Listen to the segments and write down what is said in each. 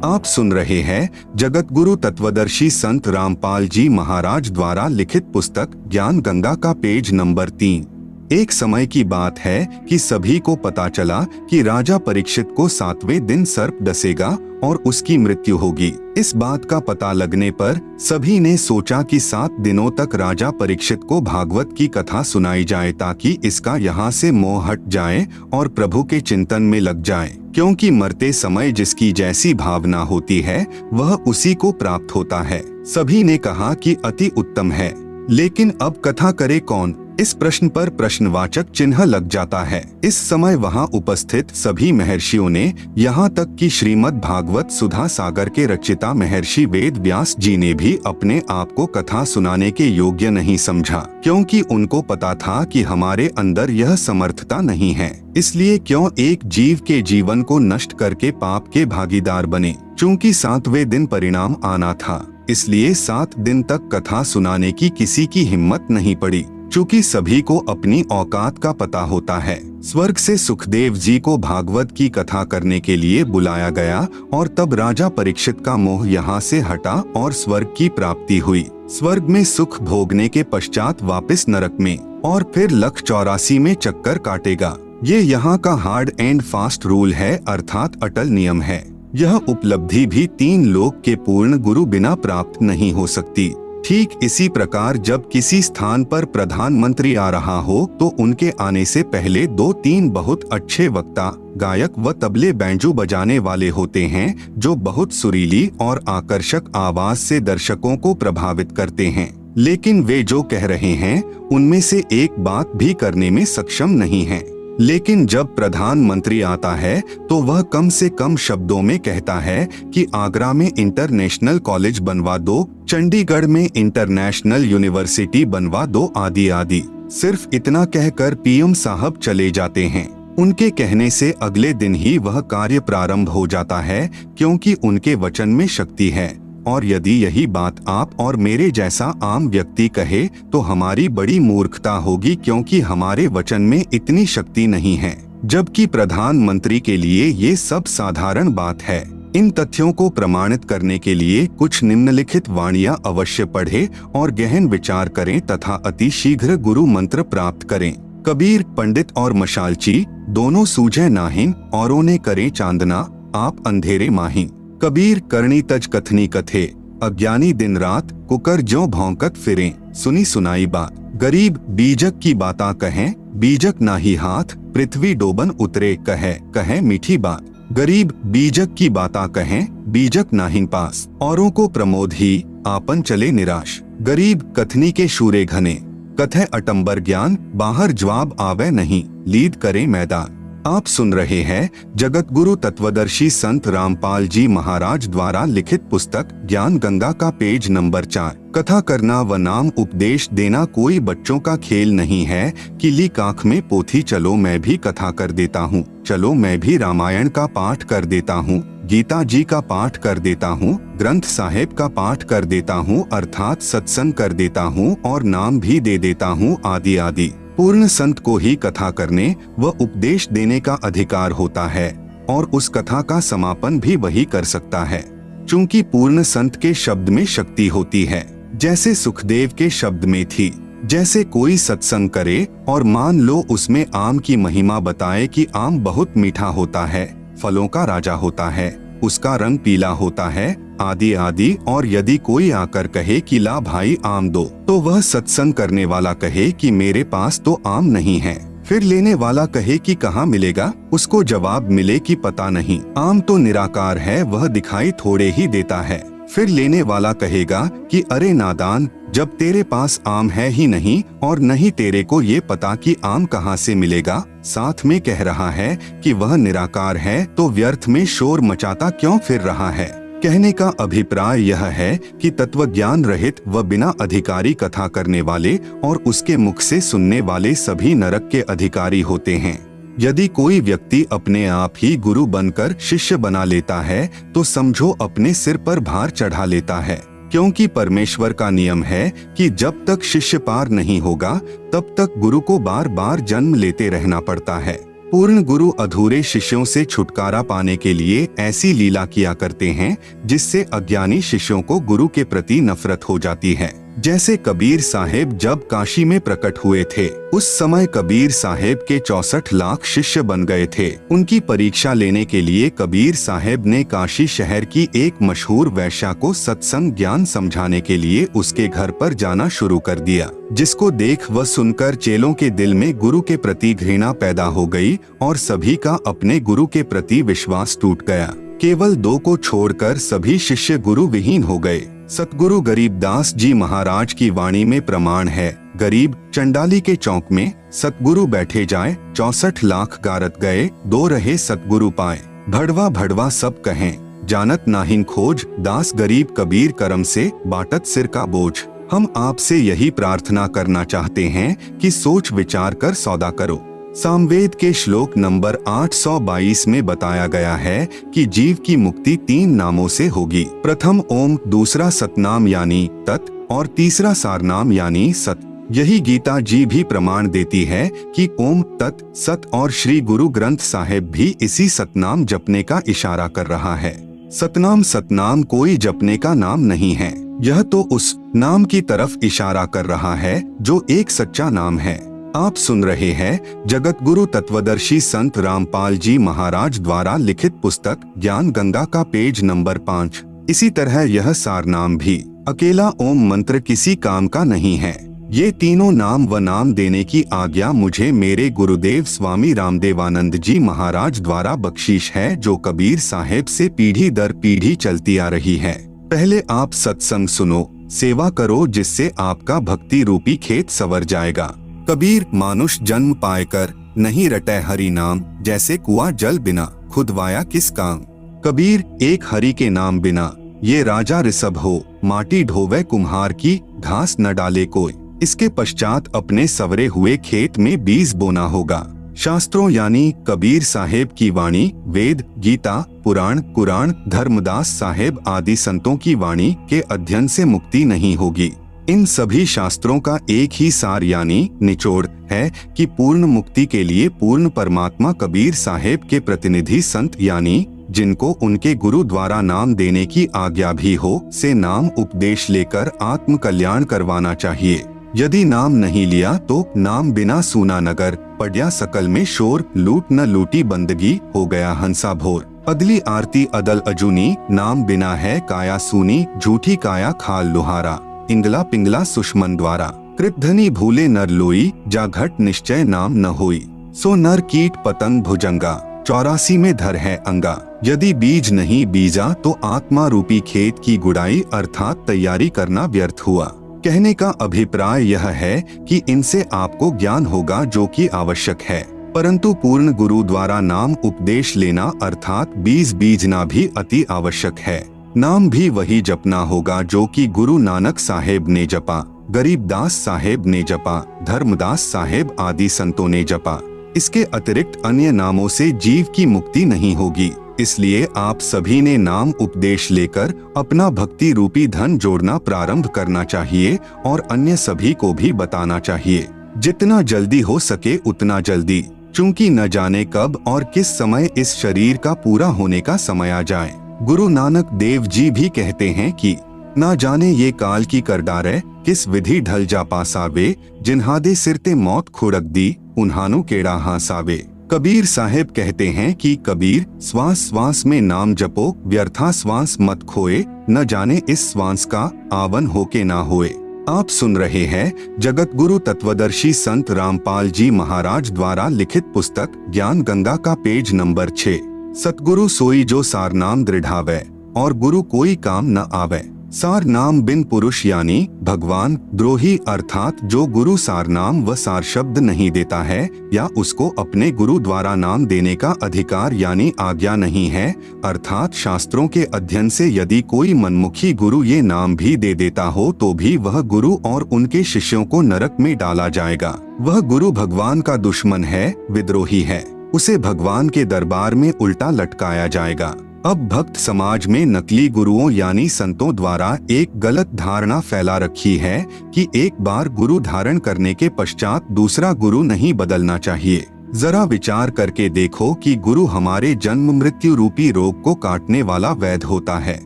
आप सुन रहे हैं जगत गुरु तत्वदर्शी संत रामपाल जी महाराज द्वारा लिखित पुस्तक ज्ञान गंगा का पेज नंबर 3। एक समय की बात है कि सभी को पता चला कि राजा परीक्षित को 7वें दिन सर्प डसेगा और उसकी मृत्यु होगी। इस बात का पता लगने पर सभी ने सोचा कि 7 दिनों तक राजा परीक्षित को भागवत की कथा सुनाई जाए ताकि इसका यहाँ से मोह हट जाए और प्रभु के चिंतन में लग जाए, क्योंकि मरते समय जिसकी जैसी भावना होती है वह उसी को प्राप्त होता है। सभी ने कहा कि अति उत्तम है, लेकिन अब कथा करे कौन? इस प्रश्न पर प्रश्नवाचक चिन्ह लग जाता है। इस समय वहां उपस्थित सभी महर्षियों ने, यहाँ तक कि श्रीमद् भागवत सुधा सागर के रचिता महर्षि वेद व्यास जी ने भी अपने आप को कथा सुनाने के योग्य नहीं समझा, क्योंकि उनको पता था कि हमारे अंदर यह समर्थता नहीं है। इसलिए क्यों एक जीव के जीवन को नष्ट करके पाप के भागीदार बने। चूँकि 7वें दिन परिणाम आना था, इसलिए 7 दिन तक कथा सुनाने की किसी की हिम्मत नहीं पड़ी। चूँकि सभी को अपनी औकात का पता होता है, स्वर्ग से सुखदेव जी को भागवत की कथा करने के लिए बुलाया गया और तब राजा परीक्षित का मोह यहाँ से हटा और स्वर्ग की प्राप्ति हुई। स्वर्ग में सुख भोगने के पश्चात वापस नरक में और फिर 184 में चक्कर काटेगा। ये यहाँ का हार्ड एंड फास्ट रूल है, अर्थात अटल नियम है। यह उपलब्धि भी 3 लोक के पूर्ण गुरु बिना प्राप्त नहीं हो सकती। ठीक इसी प्रकार जब किसी स्थान पर प्रधानमंत्री आ रहा हो तो उनके आने से पहले 2-3 बहुत अच्छे वक्ता, गायक व तबले बैंजो बजाने वाले होते हैं, जो बहुत सुरीली और आकर्षक आवाज से दर्शकों को प्रभावित करते हैं। लेकिन वे जो कह रहे हैं उनमें से एक बात भी करने में सक्षम नहीं है। लेकिन जब प्रधानमंत्री आता है तो वह कम से कम शब्दों में कहता है कि आगरा में इंटरनेशनल कॉलेज बनवा दो, चंडीगढ़ में इंटरनेशनल यूनिवर्सिटी बनवा दो, आदि आदि। सिर्फ इतना कहकर पीएम साहब चले जाते हैं। उनके कहने से अगले दिन ही वह कार्य प्रारंभ हो जाता है, क्योंकि उनके वचन में शक्ति है। और यदि यही बात आप और मेरे जैसा आम व्यक्ति कहे तो हमारी बड़ी मूर्खता होगी, क्योंकि हमारे वचन में इतनी शक्ति नहीं है, जबकि प्रधानमंत्री के लिए ये सब साधारण बात है। इन तथ्यों को प्रमाणित करने के लिए कुछ निम्नलिखित वाणियां अवश्य पढ़ें और गहन विचार करें तथा अति शीघ्र गुरु मंत्र प्राप्त करें। कबीर, पंडित और मशालची दोनों सूझे नाहिन, औरों ने करें चांदना, आप अंधेरे माहिन। कबीर, करनी तज कथनी कथे, अज्ञानी दिन रात कुकर ज्यों भौंकत फिरें, सुनी सुनाई बात। गरीब बीजक की बाता कहें, बीजक नाही हाथ, पृथ्वी डोबन उतरे कहे, कहे मीठी बात। गरीब बीजक की बाता कहें, बीजक नाहिन पास, औरों को प्रमोद ही, आपन चले निराश। गरीब कथनी के शूरे घने, कथे अटंबर ज्ञान, बाहर जवाब आवे नहीं, लीद करे मैदान। आप सुन रहे हैं जगत गुरु तत्वदर्शी संत रामपाल जी महाराज द्वारा लिखित पुस्तक ज्ञान गंगा का पेज नंबर 4। कथा करना व नाम उपदेश देना कोई बच्चों का खेल नहीं है कि ली काख में पोथी, चलो मैं भी कथा कर देता हूँ, चलो मैं भी रामायण का पाठ कर देता हूँ, गीता जी का पाठ कर देता हूँ, ग्रंथ साहेब का पाठ कर देता हूँ, अर्थात सत्संग कर देता हूँ और नाम भी दे देता हूँ, आदि आदि। पूर्ण संत को ही कथा करने व उपदेश देने का अधिकार होता है और उस कथा का समापन भी वही कर सकता है। चूंकि पूर्ण संत के शब्द में शक्ति होती है, जैसे सुखदेव के शब्द में थी। जैसे कोई सत्संग करे और मान लो उसमें आम की महिमा बताए कि आम बहुत मीठा होता है, फलों का राजा होता है, उसका रंग पीला होता है, आदि आदि। और यदि कोई आकर कहे कि ला भाई आम दो, तो वह सत्संग करने वाला कहे कि मेरे पास तो आम नहीं है। फिर लेने वाला कहे कि कहाँ मिलेगा, उसको जवाब मिले कि पता नहीं, आम तो निराकार है, वह दिखाई थोड़े ही देता है। फिर लेने वाला कहेगा कि अरे नादान, जब तेरे पास आम है ही नहीं और नहीं तेरे को ये पता कि आम कहाँ से मिलेगा, साथ में कह रहा है कि वह निराकार है, तो व्यर्थ में शोर मचाता क्यों फिर रहा है। कहने का अभिप्राय यह है कि तत्वज्ञान रहित व बिना अधिकारी कथा करने वाले और उसके मुख से सुनने वाले सभी नरक के अधिकारी होते हैं। यदि कोई व्यक्ति अपने आप ही गुरु बनकर शिष्य बना लेता है तो समझो अपने सिर पर भार चढ़ा लेता है, क्योंकि परमेश्वर का नियम है कि जब तक शिष्य पार नहीं होगा तब तक गुरु को बार बार जन्म लेते रहना पड़ता है। पूर्ण गुरु अधूरे शिष्यों से छुटकारा पाने के लिए ऐसी लीला किया करते हैं जिससे अज्ञानी शिष्यों को गुरु के प्रति नफरत हो जाती है। जैसे कबीर साहेब जब काशी में प्रकट हुए थे, उस समय कबीर साहेब के 64 लाख शिष्य बन गए थे। उनकी परीक्षा लेने के लिए कबीर साहेब ने काशी शहर की एक मशहूर वैश्या को सत्संग ज्ञान समझाने के लिए उसके घर पर जाना शुरू कर दिया, जिसको देख व सुनकर चेलों के दिल में गुरु के प्रति घृणा पैदा हो गई और सभी का अपने गुरु के प्रति विश्वास टूट गया। केवल 2 को छोड़कर सभी शिष्य गुरु विहीन हो गए। सतगुरु गरीबदास जी महाराज की वाणी में प्रमाण है, गरीब चंडाली के चौक में सतगुरु बैठे जाए, 64 लाख गारत गए, 2 रहे सतगुरु पाए। भड़वा भड़वा सब कहें, जानत नाहिन खोज, दास गरीब कबीर करम से बाटत सिर का बोझ। हम आपसे यही प्रार्थना करना चाहते हैं कि सोच विचार कर सौदा करो। सामवेद के श्लोक नंबर 822 में बताया गया है कि जीव की मुक्ति 3 नामों से होगी। प्रथम ओम, दूसरा सतनाम यानी तत् और तीसरा सारनाम यानी सत। यही गीता जी भी प्रमाण देती है कि ओम, तत्, सत और श्री गुरु ग्रंथ साहिब भी इसी सतनाम जपने का इशारा कर रहा है। सतनाम कोई जपने का नाम नहीं है, यह तो उस नाम की तरफ इशारा कर रहा है जो एक सच्चा नाम है। आप सुन रहे हैं जगत गुरु तत्वदर्शी संत रामपाल जी महाराज द्वारा लिखित पुस्तक ज्ञान गंगा का पेज नंबर 5। इसी तरह यह सारनाम भी अकेला ओम मंत्र किसी काम का नहीं है। ये तीनों नाम व नाम देने की आज्ञा मुझे मेरे गुरुदेव स्वामी रामदेवानंद जी महाराज द्वारा बख्शीश है, जो कबीर साहेब से पीढ़ी दर पीढ़ी चलती आ रही है। पहले आप सत्संग सुनो, सेवा करो, जिससे आपका भक्ति रूपी खेत संवर जाएगा। कबीर मानुष जन्म पाएकर नहीं रटे हरि नाम, जैसे कुआं जल बिना खुदवाया किस काम। कबीर एक हरि के नाम बिना ये राजा ऋषभ हो, माटी ढोवे कुम्हार की, घास न डाले कोई। इसके पश्चात अपने सवरे हुए खेत में बीज बोना होगा। शास्त्रों यानी कबीर साहेब की वाणी, वेद, गीता, पुराण, कुरान, धर्मदास साहेब आदि संतों की वाणी के अध्ययन से मुक्ति नहीं होगी। इन सभी शास्त्रों का एक ही सार यानी निचोड़ है कि पूर्ण मुक्ति के लिए पूर्ण परमात्मा कबीर साहेब के प्रतिनिधि संत यानी जिनको उनके गुरु द्वारा नाम देने की आज्ञा भी हो, से नाम उपदेश लेकर आत्म कल्याण करवाना चाहिए। यदि नाम नहीं लिया तो नाम बिना सूना नगर, पड़या सकल में शोर, लूट न लूटी बंदगी, हो गया हंसा भोर। अदली आरती अदल अजूनी, नाम बिना है काया सूनी, झूठी काया खाल लुहारा। इंगला पिंगला सुषमन द्वारा, कृतधनी भूले नर लोई, जा घट निश्चय नाम न होई। सो नर कीट पतंग भुजंगा, 84 में धर है अंगा। यदि बीज नहीं बीजा तो आत्मा रूपी खेत की गुड़ाई अर्थात तैयारी करना व्यर्थ हुआ। कहने का अभिप्राय यह है कि इनसे आपको ज्ञान होगा जो कि आवश्यक है, परंतु पूर्ण गुरु द्वारा नाम उपदेश लेना अर्थात बीज बीजना भी अति आवश्यक है। नाम भी वही जपना होगा जो कि गुरु नानक साहेब ने जपा, गरीबदास साहेब ने जपा, धर्मदास साहेब आदि संतों ने जपा। इसके अतिरिक्त अन्य नामों से जीव की मुक्ति नहीं होगी। इसलिए आप सभी ने नाम उपदेश लेकर अपना भक्ति रूपी धन जोड़ना प्रारंभ करना चाहिए और अन्य सभी को भी बताना चाहिए। जितना जल्दी हो सके उतना जल्दी, चूंकि न जाने कब और किस समय इस शरीर का पूरा होने का समय आ जाए। गुरु नानक देव जी भी कहते हैं कि ना जाने ये काल की कर डारे, किस विधि ढल जा पासावे, जिन्हादे सिरते मौत खुड़क दी, उन्हानु केड़ा हासावे। कबीर साहेब कहते हैं कि कबीर श्वास श्वास में नाम जपो, व्यर्था श्वास मत खोए, न जाने इस श्वास का आवन हो के ना होए। आप सुन रहे हैं जगत गुरु तत्वदर्शी संत रामपाल जी महाराज द्वारा लिखित पुस्तक ज्ञान गंगा का पेज नंबर 6। सतगुरु सोई जो सार नाम दृढ़ावे, और गुरु कोई काम न आवे। सार नाम बिन पुरुष यानी भगवान द्रोही, अर्थात जो गुरु सार नाम व सार शब्द नहीं देता है या उसको अपने गुरु द्वारा नाम देने का अधिकार यानी आज्ञा नहीं है, अर्थात शास्त्रों के अध्ययन से यदि कोई मनमुखी गुरु ये नाम भी दे देता हो तो भी वह गुरु और उनके शिष्यों को नरक में डाला जाएगा। वह गुरु भगवान का दुश्मन है, विद्रोही है, उसे भगवान के दरबार में उल्टा लटकाया जाएगा। अब भक्त समाज में नकली गुरुओं यानी संतों द्वारा एक गलत धारणा फैला रखी है कि एक बार गुरु धारण करने के पश्चात दूसरा गुरु नहीं बदलना चाहिए। जरा विचार करके देखो कि गुरु हमारे जन्म मृत्यु रूपी रोग को काटने वाला वैद्य होता है।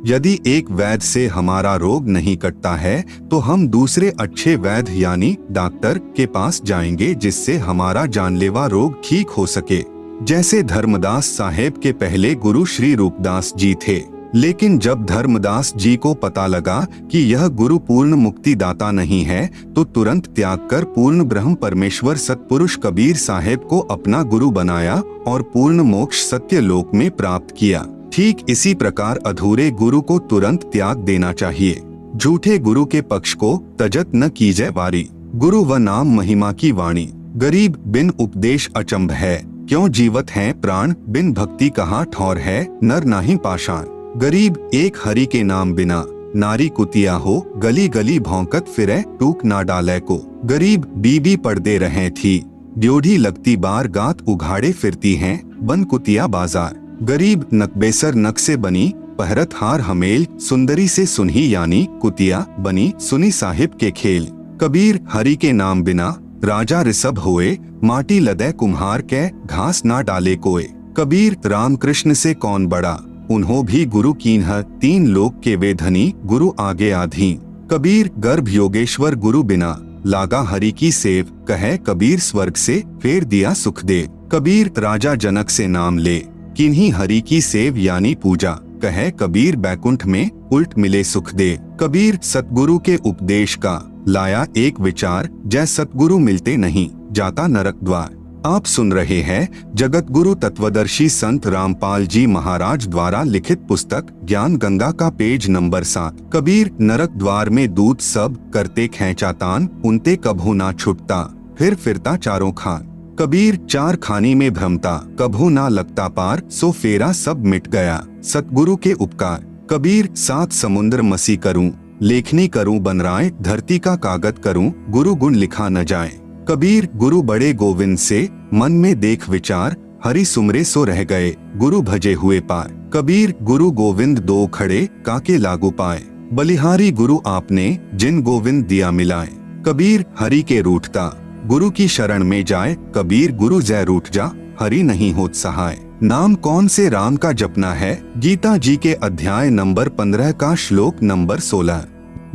यदि एक वैद्य से हमारा रोग नहीं कटता है तो हम दूसरे अच्छे वैद्य यानी डॉक्टर के पास जाएंगे, जिससे हमारा जानलेवा रोग ठीक हो सके। जैसे धर्मदास साहेब के पहले गुरु श्री रूपदास जी थे, लेकिन जब धर्मदास जी को पता लगा कि यह गुरु पूर्ण मुक्तिदाता नहीं है तो तुरंत त्याग कर पूर्ण ब्रह्म परमेश्वर सतपुरुष कबीर साहेब को अपना गुरु बनाया और पूर्ण मोक्ष सत्य लोक में प्राप्त किया। ठीक इसी प्रकार अधूरे गुरु को तुरंत त्याग देना चाहिए। झूठे गुरु के पक्ष को तजत न कीजय वारी, गुरु व नाम महिमा की वाणी। गरीब बिन उपदेश अचंभ है, क्यों जीवत हैं प्राण, बिन भक्ति कहाँ ठौर है, नर नाही पाषाण। गरीब एक हरि के नाम बिना, नारी कुतिया हो, गली गली भौंकत फिरे, टूक ना डाले को। गरीब बीबी पड़दे रहे थी, ड्योढ़ी लगती बार गात उघाड़े फिरती हैं, बन कुतिया बाजार। गरीब नकबेसर नक से बनी, पहरत हार हमेल, सुंदरी से सुनही यानी कुतिया बनी, सुनी साहिब के खेल। कबीर हरि के नाम बिना, राजा ऋषभ होए, माटी लदे कुम्हार के, घास ना डाले कोय। कबीर रामकृष्ण से कौन बड़ा, उन्हों भी गुरु कीन्ह, तीन लोक के वे धनी, गुरु आगे आधी। कबीर गर्भ योगेश्वर गुरु बिना, लागा हरि की सेव, कहे कबीर स्वर्ग से फेर दिया सुख दे। कबीर राजा जनक से नाम ले, किन्हीं हरि की सेव यानी पूजा, कहे कबीर बैकुंठ में उल्ट मिले सुख दे। कबीर सतगुरु के उपदेश का लाया एक विचार, जय सतगुरु मिलते नहीं, जाता नरक द्वार। आप सुन रहे हैं जगत गुरु तत्वदर्शी संत रामपाल जी महाराज द्वारा लिखित पुस्तक ज्ञान गंगा का पेज नंबर 7। कबीर नरक द्वार में दूत सब, करते खेचातान, उनते कभू ना छुटता, फिर फिरता चारों खान। कबीर चार खानी में भ्रमता, कभू ना लगता पार, सो फेरा सब मिट गया, सतगुरु के उपकार। कबीर सात समुद्र मसी करूं, लेखनी करूं बनराए, धरती का कागज करूं, गुरु गुण लिखा न जाए। कबीर गुरु बड़े गोविंद से, मन में देख विचार, हरि सुमरे सो रह गए, गुरु भजे हुए पार। कबीर गुरु गोविंद दो खड़े, काके लागू पाए, बलिहारी गुरु आपने, जिन गोविंद दिया मिलाए। कबीर हरि के रूठता, गुरु की शरण में जाए, कबीर गुरु जय रूठ जा, हरि नहीं होत सहाय। नाम कौन से राम का जपना है, गीता जी के अध्याय नंबर 15 का श्लोक नंबर 16।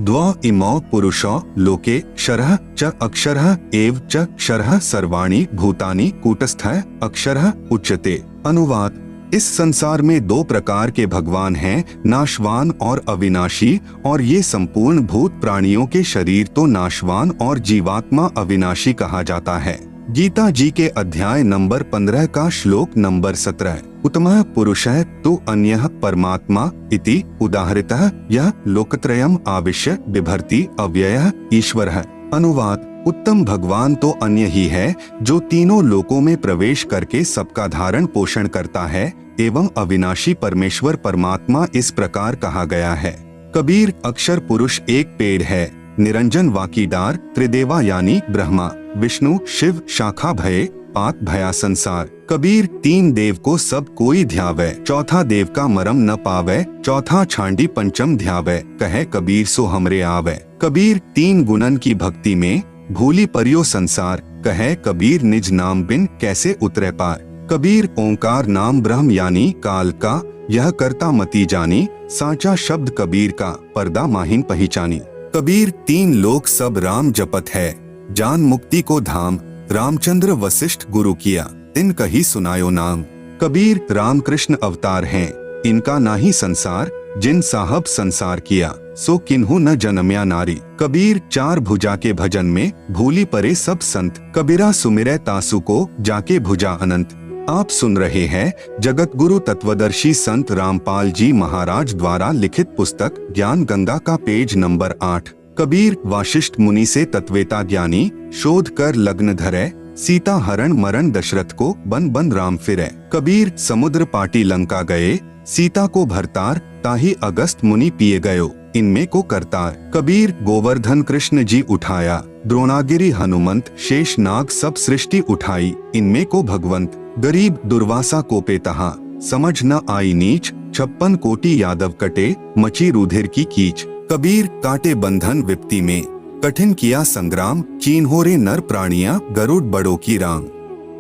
द्व इमौ पुरुषो लोके शरः च अक्षरः एव च शरः सर्वाणि भूतानि कूटस्थः अक्षरः उच्यते। अनुवाद: इस संसार में दो प्रकार के भगवान हैं, नाशवान और अविनाशी, और ये संपूर्ण भूत प्राणियों के शरीर तो नाशवान और जीवात्मा अविनाशी कहा जाता है। गीता जी के अध्याय नंबर 15 का श्लोक नंबर 17। उत्तमः पुरुषः तु अन्यः परमात्मा इति उदाहृतः यः लोकत्रयम् आविश्य बिभर्ति अव्ययः ईश्वरः। अनुवाद: उत्तम भगवान तो अन्य ही है, जो तीनों लोकों में प्रवेश करके सबका धारण पोषण करता है, एवं अविनाशी परमेश्वर परमात्मा इस प्रकार कहा गया है। कबीर अक्षर पुरुष एक पेड़ है, निरंजन वाकीदार, त्रिदेवा यानी ब्रह्मा विष्णु शिव शाखा भये, पात भया संसार। कबीर तीन देव को सब कोई ध्यावे, चौथा देव का मरम न पावे, चौथा छांडी पंचम ध्यावे, कहे कबीर सो हमरे आवे। कबीर तीन गुणन की भक्ति में, भूली परियो संसार, कहे कबीर निज नाम बिन कैसे उतरे पार। कबीर ओंकार नाम ब्रह्म यानी काल का, यह करता मती जानी, साचा शब्द कबीर का, पर्दा माहिन पहचानी। कबीर तीन लोक सब राम जपत है, जान मुक्ति को धाम, रामचंद्र वशिष्ठ गुरु किया, तिन कही सुनायो नाम। कबीर रामकृष्ण अवतार हैं, इनका नाही संसार, जिन साहब संसार किया, सो किन्हु न जन्म्या नारी। कबीर चार भुजा के भजन में, भूली परे सब संत, कबीरा सुमिरै तासु को, जाके भुजा अनंत। आप सुन रहे हैं जगत गुरु तत्वदर्शी संत रामपाल जी महाराज द्वारा लिखित पुस्तक ज्ञान गंगा का पेज नंबर 8। कबीर वाशिष्ठ मुनि से तत्वेता ज्ञानी, शोध कर लग्न धरे, सीता हरण मरण दशरथ को, बन बन राम फिरे। कबीर समुद्र पाटी लंका गए, सीता को भरतार, ताही अगस्त मुनि पिए गयो, इनमें को करतार। कबीर गोवर्धन कृष्ण जी उठाया, द्रोणागिरि हनुमंत, शेष नाग सब सृष्टि उठाई, इनमें को भगवंत। गरीब दुर्वासा को पेतहा, समझ न आई नीच, 56 कोटि यादव कटे, मची रुधिर की कीच। कबीर काटे बंधन विपत्ति में, कठिन किया संग्राम, चीन्हो रे नर प्राणियां, गरुड़ बड़ों की राम।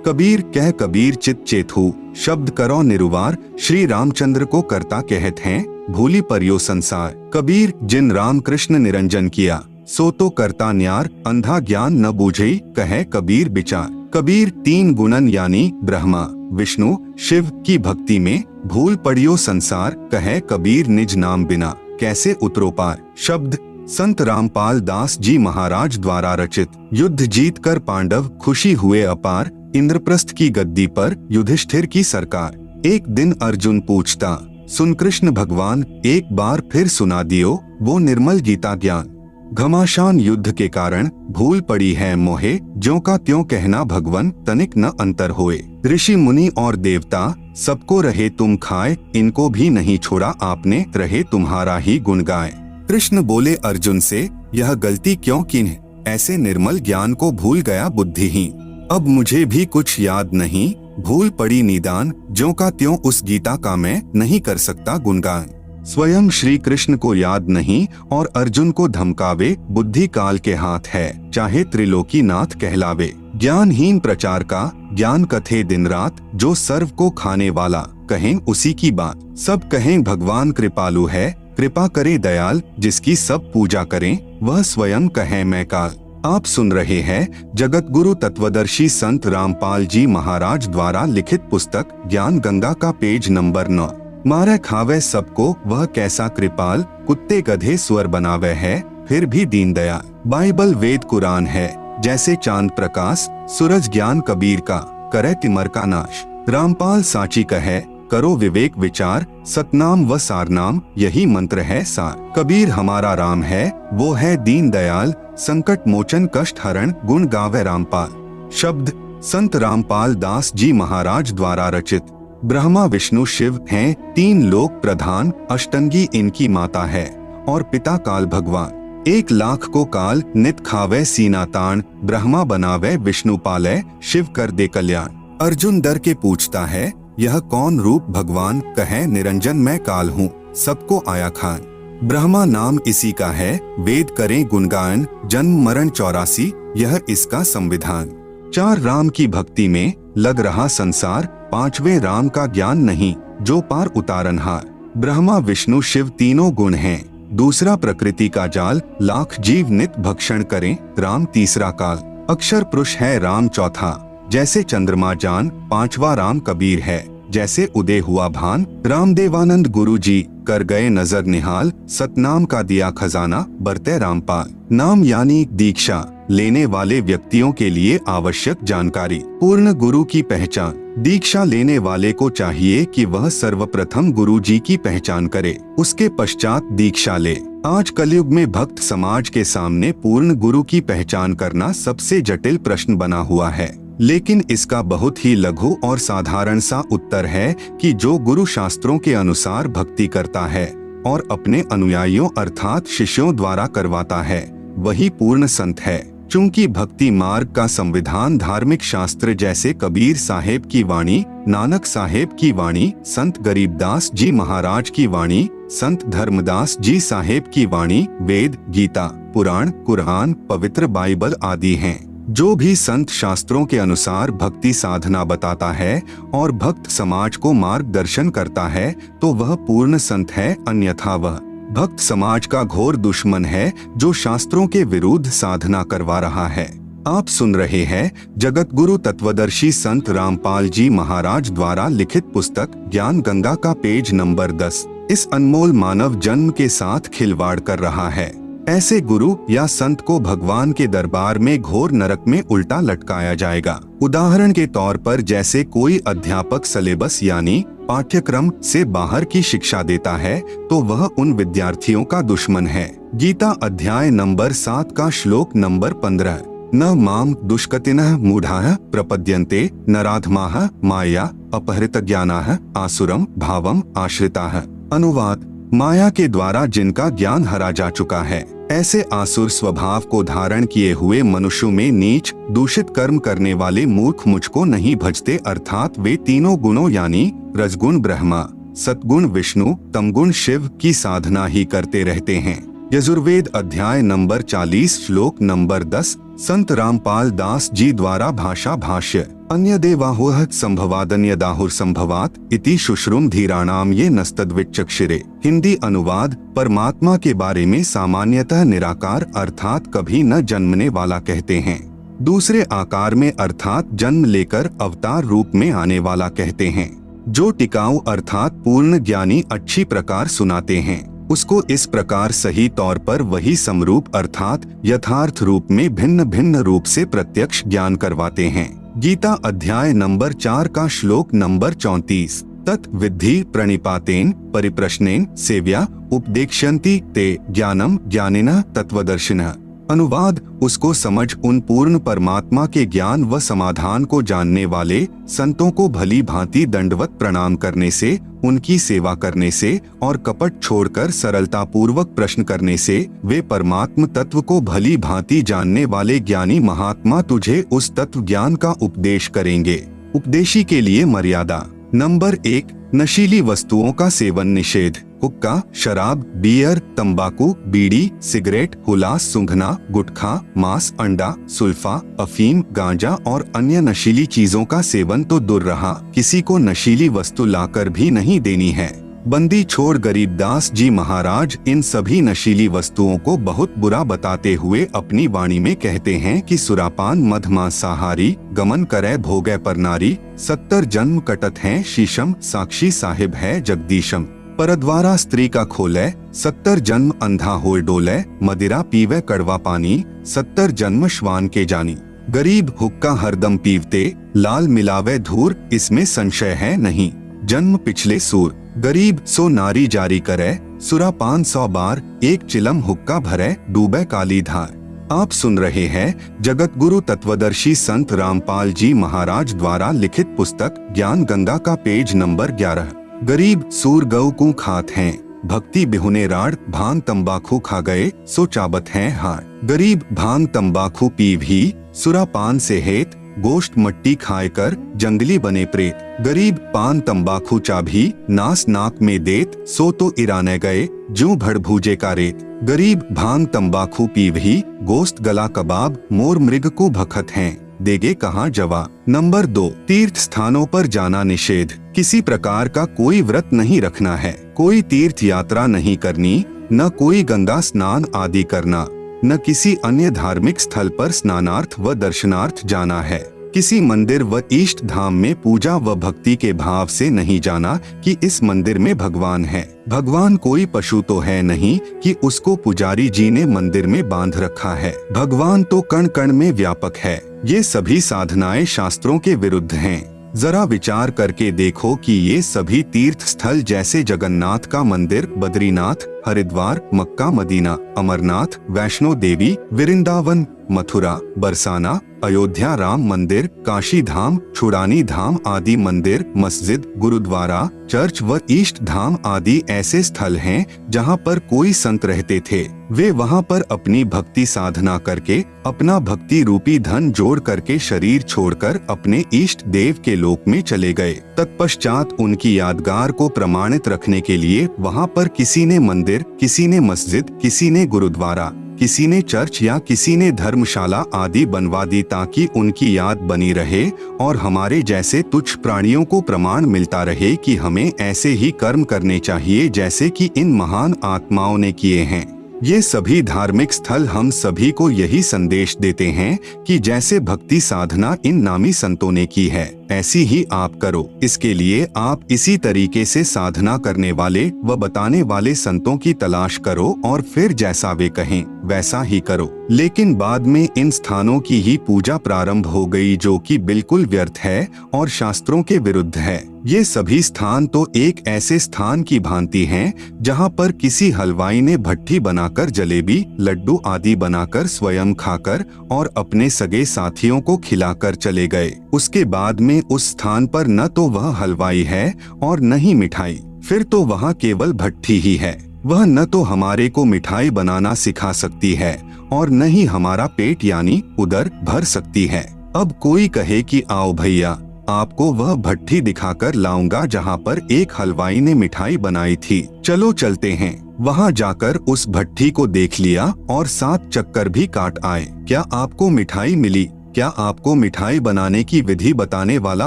कबीर कह कबीर चित चेतु, शब्द करो निरुवार, श्री रामचंद्र को करता कहत हैं, भूली परियो संसार। कबीर जिन राम कृष्ण निरंजन किया, सो तो करता न्यार, अंधा ज्ञान न बूझे, कहे कबीर विचार। कबीर तीन गुणन यानी ब्रह्मा विष्णु शिव की भक्ति में भूल पड़ियो संसार, कहे कबीर निज नाम बिना, कैसे उतरो पार। शब्द संत रामपाल दास जी महाराज द्वारा रचित। युद्ध जीत कर पांडव खुशी हुए अपार, इंद्रप्रस्थ की गद्दी पर युधिष्ठिर की सरकार। एक दिन अर्जुन पूछता, सुन कृष्ण भगवान, एक बार फिर सुना दियो वो निर्मल गीता ज्ञान। घमासान युद्ध के कारण भूल पड़ी है मोहे, ज्यों का त्यों कहना भगवन, तनिक न अंतर होए। ऋषि मुनि और देवता सबको रहे तुम खाए, इनको भी नहीं छोड़ा आपने, रहे तुम्हारा ही गुण गाए। कृष्ण बोले अर्जुन से, यह गलती क्यों की, ऐसे निर्मल ज्ञान को भूल गया बुद्धिहीन। अब मुझे भी कुछ याद नहीं, भूल पड़ी निदान, ज्यों का त्यों उस गीता का मैं नहीं कर सकता गुणगान। स्वयं श्री कृष्ण को याद नहीं और अर्जुन को धमकावे, बुद्धि काल के हाथ है, चाहे त्रिलोकी नाथ कहलावे। ज्ञानहीन प्रचार का ज्ञान कथे दिन रात, जो सर्व को खाने वाला कहें उसी की बात। सब कहें भगवान कृपालु है, कृपा करे दयाल, जिसकी सब पूजा करें वह स्वयं कहे मैं काल। आप सुन रहे हैं जगत गुरु तत्वदर्शी संत रामपाल जी महाराज द्वारा लिखित पुस्तक ज्ञान गंगा का पेज नंबर 9। मारे खावे सबको वह कैसा कृपाल, कुत्ते गधे स्वर बनावे है, फिर भी दीन दयाल। बाइबल वेद कुरान है, जैसे चांद प्रकाश, सूरज ज्ञान कबीर का, करे तिमर का नाश। रामपाल साची कहे, करो विवेक विचार, सतनाम व सारनाम यही मंत्र है सार। कबीर हमारा राम है, वो है दीन दयाल, संकट मोचन कष्ट हरण, गुण गावे रामपाल। शब्द संत रामपाल दास जी महाराज द्वारा रचित। ब्रह्मा विष्णु शिव हैं तीन लोक प्रधान, अष्टंगी इनकी माता है और पिता काल भगवान। 1 लाख को काल नित खावे सीना तान, ब्रह्मा बनावे विष्णु पाले, शिव कर दे कल्याण। अर्जुन डर के पूछता है, यह कौन रूप भगवान, कहे निरंजन मैं काल हूँ, सबको आया खान। ब्रह्मा नाम इसी का है, वेद करें गुणगान, जन्म मरण 84 यह इसका संविधान। 4 राम की भक्ति में लग रहा संसार, 5वें राम का ज्ञान नहीं, जो पार उतारनहार। ब्रह्मा विष्णु शिव तीनों गुण हैं, दूसरा प्रकृति का जाल, लाख जीव नित भक्षण करें, राम तीसरा काल। अक्षर पुरुष है राम चौथा, जैसे चंद्रमा जान, 5वां राम कबीर है, जैसे उदय हुआ भान। रामदेवानंद गुरु जी कर गए नजर निहाल, सतनाम का दिया खजाना, बरते रामपाल। नाम यानी दीक्षा लेने वाले व्यक्तियों के लिए आवश्यक जानकारी। पूर्ण गुरु की पहचान। दीक्षा लेने वाले को चाहिए कि वह सर्वप्रथम गुरु जी की पहचान करे, उसके पश्चात दीक्षा ले। आज कलयुग में भक्त समाज के सामने पूर्ण गुरु की पहचान करना सबसे जटिल प्रश्न बना हुआ है, लेकिन इसका बहुत ही लघु और साधारण सा उत्तर है कि जो गुरु शास्त्रों के अनुसार भक्ति करता है और अपने अनुयायियों अर्थात शिष्यों द्वारा करवाता है, वही पूर्ण संत है। चूंकि भक्ति मार्ग का संविधान धार्मिक शास्त्र जैसे कबीर साहेब की वाणी, नानक साहेब की वाणी, संत गरीबदास जी महाराज की वाणी, संत धर्मदास जी साहेब की वाणी, वेद, गीता, पुराण, कुरान, पवित्र बाइबल आदि हैं। जो भी संत शास्त्रों के अनुसार भक्ति साधना बताता है और भक्त समाज को मार्गदर्शन करता है, तो वह पूर्ण संत है, अन्यथा वह भक्त समाज का घोर दुश्मन है जो शास्त्रों के विरुद्ध साधना करवा रहा है। आप सुन रहे हैं जगत गुरु तत्वदर्शी संत रामपाल जी महाराज द्वारा लिखित पुस्तक ज्ञान गंगा का पेज नंबर 10। इस अनमोल मानव जन्म के साथ खिलवाड़ कर रहा है। ऐसे गुरु या संत को भगवान के दरबार में घोर नरक में उल्टा लटकाया जाएगा। उदाहरण के तौर पर जैसे कोई अध्यापक सिलेबस यानी पाठ्यक्रम से बाहर की शिक्षा देता है तो वह उन विद्यार्थियों का दुश्मन है। गीता अध्याय नंबर 7 का श्लोक नंबर 15। न माम दुष्कृतिनः मूढ़ाः प्रपद्यन्ते नराधमाः माया अपहृतज्ञानाः आसुरम भावम आश्रिताः। अनुवाद: माया के द्वारा जिनका ज्ञान हरा जा चुका है, ऐसे आसुर स्वभाव को धारण किए हुए मनुष्यों में नीच दूषित कर्म करने वाले मूर्ख मुझको नहीं भजते, अर्थात वे तीनों गुणों यानी रजगुण ब्रह्मा, सतगुण विष्णु, तमगुण शिव की साधना ही करते रहते हैं। यजुर्वेद अध्याय नंबर 40 श्लोक नंबर 10 संत रामपाल दास जी द्वारा भाषा भाष्य। अन्य देवाहुः संभवादन्यदाहुर संभवात इति शुश्रुम धीराणाम ये नस्तद्विचक्षिरे। हिंदी अनुवाद, परमात्मा के बारे में सामान्यतः निराकार अर्थात कभी न जन्मने वाला कहते हैं। दूसरे आकार में अर्थात जन्म लेकर अवतार रूप में आने वाला कहते हैं। जो टिकाऊ अर्थात पूर्ण ज्ञानी अच्छी प्रकार सुनाते हैं, उसको इस प्रकार सही तौर पर वही समरूप अर्थात यथार्थ रूप में भिन्न भिन्न रूप से प्रत्यक्ष ज्ञान करवाते हैं। गीता अध्याय नंबर 4 का श्लोक नंबर 34। तत् विद्धि प्रणिपातेन परिप्रश्नेन सेव्या उपदेक्ष्यन्ति ते ज्ञानम ज्ञानिनः तत्वदर्शिनः। अनुवाद, उसको समझ उन पूर्ण परमात्मा के ज्ञान व समाधान को जानने वाले संतों को भली भांति दंडवत प्रणाम करने से, उनकी सेवा करने से और कपट छोड़कर सरलता पूर्वक प्रश्न करने से वे परमात्म तत्व को भली भांति जानने वाले ज्ञानी महात्मा तुझे उस तत्व ज्ञान का उपदेश करेंगे। उपदेशी के लिए मर्यादा। नंबर 1, नशीली वस्तुओं का सेवन निषेध। हुक्का, शराब, बियर, तंबाकू, बीड़ी, सिगरेट, हुलास, सूंघना, गुटखा, मांस, अंडा, सुल्फा, अफीम, गांजा और अन्य नशीली चीजों का सेवन तो दूर रहा, किसी को नशीली वस्तु लाकर भी नहीं देनी है। बंदी छोड़ गरीबदास जी महाराज इन सभी नशीली वस्तुओं को बहुत बुरा बताते हुए अपनी वाणी में कहते हैं कि सुरापान मधमांसाहारी, गमन करे भोगे पर नारी, 70 जन्म कटत हैं शीशम, साक्षी साहिब है जगदीशम। परद्वारा स्त्री का खोले, 70 जन्म अंधा होए डोले, मदिरा पीवे कड़वा पानी, 70 जन्म श्वान के जानी। गरीब हुक्का हरदम पीवते, लाल मिलावे धूर, इसमें संशय है नहीं। जन्म पिछले सूर, गरीब सो नारी जारी करे, सुरा 500 बार, एक चिलम हुक्का भरे, डूबे काली धार। आप सुन रहे हैं जगत गुरु तत्वदर्शी संत रामपाल जी महाराज द्वारा लिखित पुस्तक ज्ञान गंगा का पेज नंबर 11। गरीब सूर गऊ को खात हैं, भक्ति बिहुने राड़, भांग तंबाकू खा गए सो चाबत हैं हार। गरीब भांग तंबाकू पी भी, सुरा पान से हेत, गोश्त मट्टी खाए कर जंगली बने प्रेत। गरीब पान तंबाकू चाभी, नास नाक में देत, सो तो इराने गए जो भड़ भूजे का रेत। गरीब भांग तंबाकू पी भी, गोश्त गला कबाब, मोर मृग को भखत हैं, देगे कहाँ जवा। नंबर 2, तीर्थ स्थानों पर जाना निषेध। किसी प्रकार का कोई व्रत नहीं रखना है, कोई तीर्थ यात्रा नहीं करनी, न कोई गंगा स्नान आदि करना, न किसी अन्य धार्मिक स्थल पर स्नानार्थ व दर्शनार्थ जाना है। किसी मंदिर व इष्ट धाम में पूजा व भक्ति के भाव से नहीं जाना कि इस मंदिर में भगवान है। भगवान कोई पशु तो है नहीं कि उसको पुजारी जी ने मंदिर में बांध रखा है। भगवान तो कण कण में व्यापक है। ये सभी साधनाएं शास्त्रों के विरुद्ध हैं। जरा विचार करके देखो कि ये सभी तीर्थ स्थल जैसे जगन्नाथ का मंदिर, बद्रीनाथ, हरिद्वार, मक्का मदीना, अमरनाथ, वैष्णो देवी, वृंदावन, मथुरा, बरसाना, अयोध्या राम मंदिर, काशी धाम, छुड़ानी धाम आदि मंदिर, मस्जिद, गुरुद्वारा, चर्च व इष्ट धाम आदि ऐसे स्थल हैं जहाँ पर कोई संत रहते थे। वे वहाँ पर अपनी भक्ति साधना करके अपना भक्ति रूपी धन जोड़ करके शरीर छोड़कर अपने इष्ट देव के लोक में चले गए। तत्पश्चात उनकी यादगार को प्रमाणित रखने के लिए वहाँ पर किसी ने मंदिर, किसी ने मस्जिद, किसी ने गुरुद्वारा, किसी ने चर्च या किसी ने धर्मशाला आदि बनवा दी ताकि उनकी याद बनी रहे और हमारे जैसे तुच्छ प्राणियों को प्रमाण मिलता रहे कि हमें ऐसे ही कर्म करने चाहिए जैसे कि इन महान आत्माओं ने किए हैं। ये सभी धार्मिक स्थल हम सभी को यही संदेश देते हैं कि जैसे भक्ति साधना इन नामी संतों ने की है ऐसी ही आप करो। इसके लिए आप इसी तरीके से साधना करने वाले व बताने वाले संतों की तलाश करो और फिर जैसा वे कहें वैसा ही करो। लेकिन बाद में इन स्थानों की ही पूजा प्रारंभ हो गई जो कि बिल्कुल व्यर्थ है और शास्त्रों के विरुद्ध है। ये सभी स्थान तो एक ऐसे स्थान की भांति हैं जहाँ पर किसी हलवाई ने भट्ठी बनाकर जलेबी, लड्डू आदि बनाकर स्वयं खाकर और अपने सगे साथियों को खिलाकर चले गए। उसके बाद में उस स्थान पर न तो वह हलवाई है और न ही मिठाई, फिर तो वहाँ केवल भट्ठी ही है। वह न तो हमारे को मिठाई बनाना सिखा सकती है और न ही हमारा पेट यानी उदर भर सकती है। अब कोई कहे कि आओ भैया, आपको वह भट्ठी दिखाकर लाऊंगा जहाँ पर एक हलवाई ने मिठाई बनाई थी, चलो चलते हैं। वहाँ जाकर उस भट्ठी को देख लिया और 7 चक्कर भी काट आए। क्या आपको मिठाई मिली? क्या आपको मिठाई बनाने की विधि बताने वाला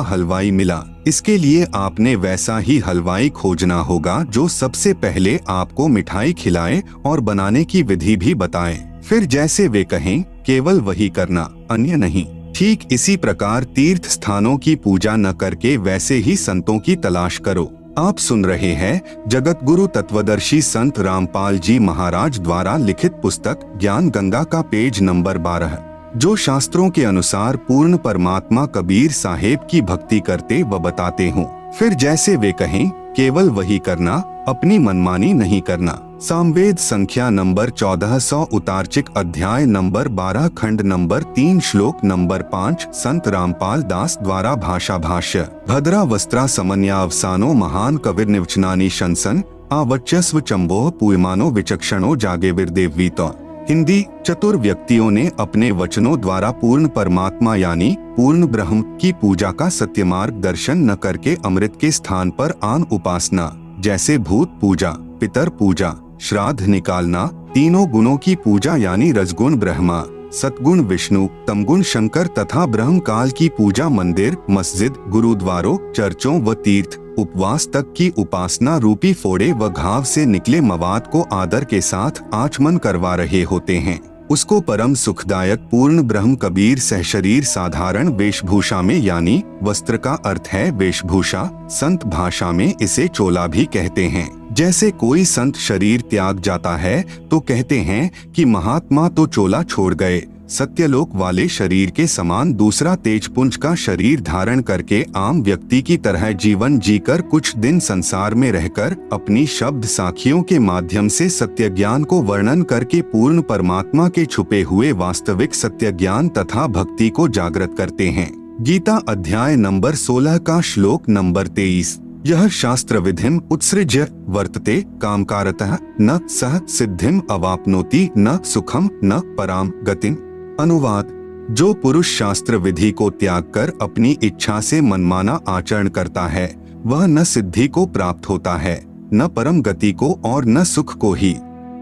हलवाई मिला? इसके लिए आपने वैसा ही हलवाई खोजना होगा जो सबसे पहले आपको मिठाई खिलाए और बनाने की विधि भी बताए। फिर जैसे वे कहें केवल वही करना, अन्य नहीं। ठीक इसी प्रकार तीर्थ स्थानों की पूजा न करके वैसे ही संतों की तलाश करो। आप सुन रहे हैं जगत गुरु तत्वदर्शी संत रामपाल जी महाराज द्वारा लिखित पुस्तक ज्ञान गंगा का पेज नंबर 12, जो शास्त्रों के अनुसार पूर्ण परमात्मा कबीर साहेब की भक्ति करते व बताते हों। फिर जैसे वे कहें केवल वही करना, अपनी मनमानी नहीं करना। सामवेद संख्या नंबर 1400 उतार्चिक अध्याय नंबर 12 खंड नंबर 3 श्लोक नंबर 5 संत रामपाल दास द्वारा भाषा भाष्य। भद्रा वस्त्रा समन्यावसानो महान कविर्निवचनानि शंसन आवच्यस्व चंबोह पूयमानो विचक्षणो जागेविर्देवीतो। हिंदी। चतुर व्यक्तियों ने अपने वचनों द्वारा पूर्ण परमात्मा यानी पूर्ण ब्रह्म की पूजा का सत्य मार्ग दर्शन न करके अमृत के स्थान पर आन उपासना जैसे भूत पूजा, पितर पूजा, श्राद्ध निकालना, तीनों गुणों की पूजा यानी रजगुण ब्रह्मा, सतगुण विष्णु, तमगुण शंकर तथा ब्रह्म काल की पूजा मंदिर, मस्जिद, गुरुद्वारों, चर्चों व तीर्थ, उपवास तक की उपासना रूपी फोड़े व घाव से निकले मवाद को आदर के साथ आचमन करवा रहे होते हैं। उसको परम सुखदायक पूर्ण ब्रह्म कबीर सहशरीर साधारण वेशभूषा में यानी वस्त्र का अर्थ है वेशभूषा, संत भाषा में इसे चोला भी कहते हैं। जैसे कोई संत शरीर त्याग जाता है तो कहते हैं कि महात्मा तो चोला छोड़ गए। सत्यलोक वाले शरीर के समान दूसरा तेजपुंज का शरीर धारण करके आम व्यक्ति की तरह जीवन जीकर कुछ दिन संसार में रहकर अपनी शब्द साखियों के माध्यम से सत्य ज्ञान को वर्णन करके पूर्ण परमात्मा के छुपे हुए वास्तविक सत्य ज्ञान तथा भक्ति को जागृत करते हैं। गीता अध्याय नंबर 16 का श्लोक नंबर 23। यह शास्त्र विधिम उत्सृज्य वर्तते कामकारतः न सह सिद्धिम अवाप्नोति न सुखम न पराम गतिम। अनुवाद। जो पुरुष शास्त्र विधि को त्याग कर अपनी इच्छा से मनमाना आचरण करता है वह न सिद्धि को प्राप्त होता है, न परम गति को और न सुख को ही।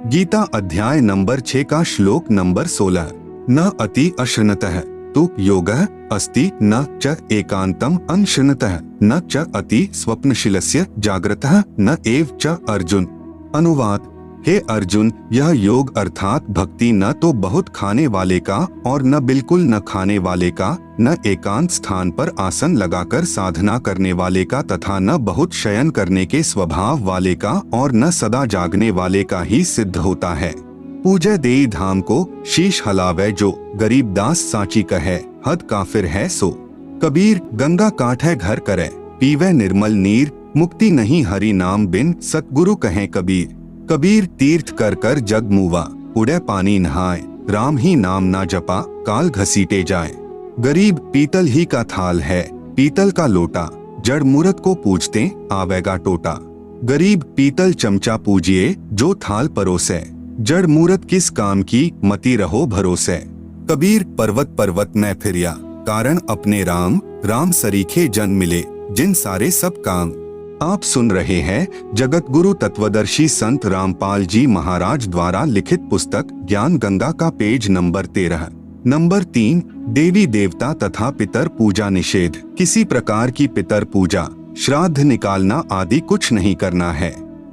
गीता अध्याय नंबर 6 का श्लोक नंबर 16। न अति अशृणतः तु योगः अस्ति न च एकांतम अनशृणतः न च अति स्वप्नशीलस्य जागृतः न एव च अर्जुन। अनुवाद। हे अर्जुन, यह योग अर्थात भक्ति न तो बहुत खाने वाले का और न बिल्कुल न खाने वाले का, न एकांत स्थान पर आसन लगाकर साधना करने वाले का तथा न बहुत शयन करने के स्वभाव वाले का और न सदा जागने वाले का ही सिद्ध होता है। पूजय देई धाम को शीश हलावे जो, गरीब दास साची कहे हद काफिर है सो। कबीर गंगा काठे घर करे पीवे निर्मल नीर, मुक्ति नहीं हरि नाम बिन सतगुरु कहे कबीर। कबीर तीर्थ कर कर जग मुवा, उड़े पानी नहाए, राम ही नाम ना जपा काल घसीटे जाए। गरीब पीतल ही का थाल है, पीतल का लोटा, जड़ मूरत को पूजते आवेगा टोटा। गरीब पीतल चमचा पूजिए जो थाल परोसे, जड़ मूरत किस काम की मती रहो भरोसे। कबीर पर्वत पर्वत में फिरिया, कारण अपने राम, राम सरीखे जन मिले जिन सारे सब काम। आप सुन रहे हैं जगत गुरु तत्वदर्शी संत रामपाल जी महाराज द्वारा लिखित पुस्तक ज्ञान गंगा का पेज नंबर 13 नंबर 3 देवी देवता तथा पितर पूजा निषेध। किसी प्रकार की पितर पूजा, श्राद्ध निकालना आदि कुछ नहीं करना है।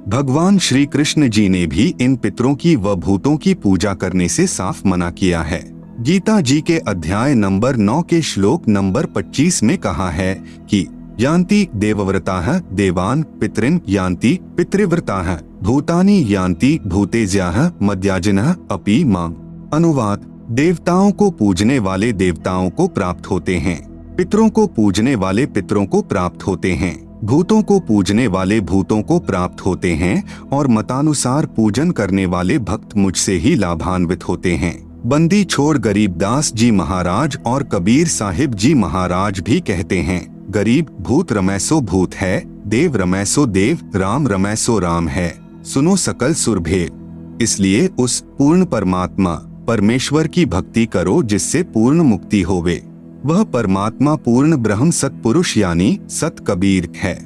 भगवान श्री कृष्ण जी ने भी इन पितरों की व भूतों की पूजा करने से साफ मना किया है। गीता जी के अध्याय नंबर 9 के श्लोक नंबर 25 में कहा है कि यान्ति देवव्रताः देवान् पितॄन् यान्ति पितृव्रताः भूतानि यान्ति भूतेज्याः मद्याजिनः अपि माम्। अनुवाद। देवताओं को पूजने वाले देवताओं को प्राप्त होते हैं, पितरों को पूजने वाले पितरों को प्राप्त होते हैं, भूतों को पूजने वाले भूतों को प्राप्त होते हैं और मतानुसार पूजन करने वाले भक्त मुझसे ही लाभान्वित होते हैं। बंदी छोड़ गरीबदास जी महाराज और कबीर साहिब जी महाराज भी कहते हैं, गरीब भूत रमैसो भूत है, देव रमैसो देव, राम रमैसो राम है, सुनो सकल सुर भेद। इसलिए उस पूर्ण परमात्मा परमेश्वर की भक्ति करो जिससे पूर्ण मुक्ति होवे। वह परमात्मा पूर्ण ब्रह्म सतपुरुष यानी सत कबीर है।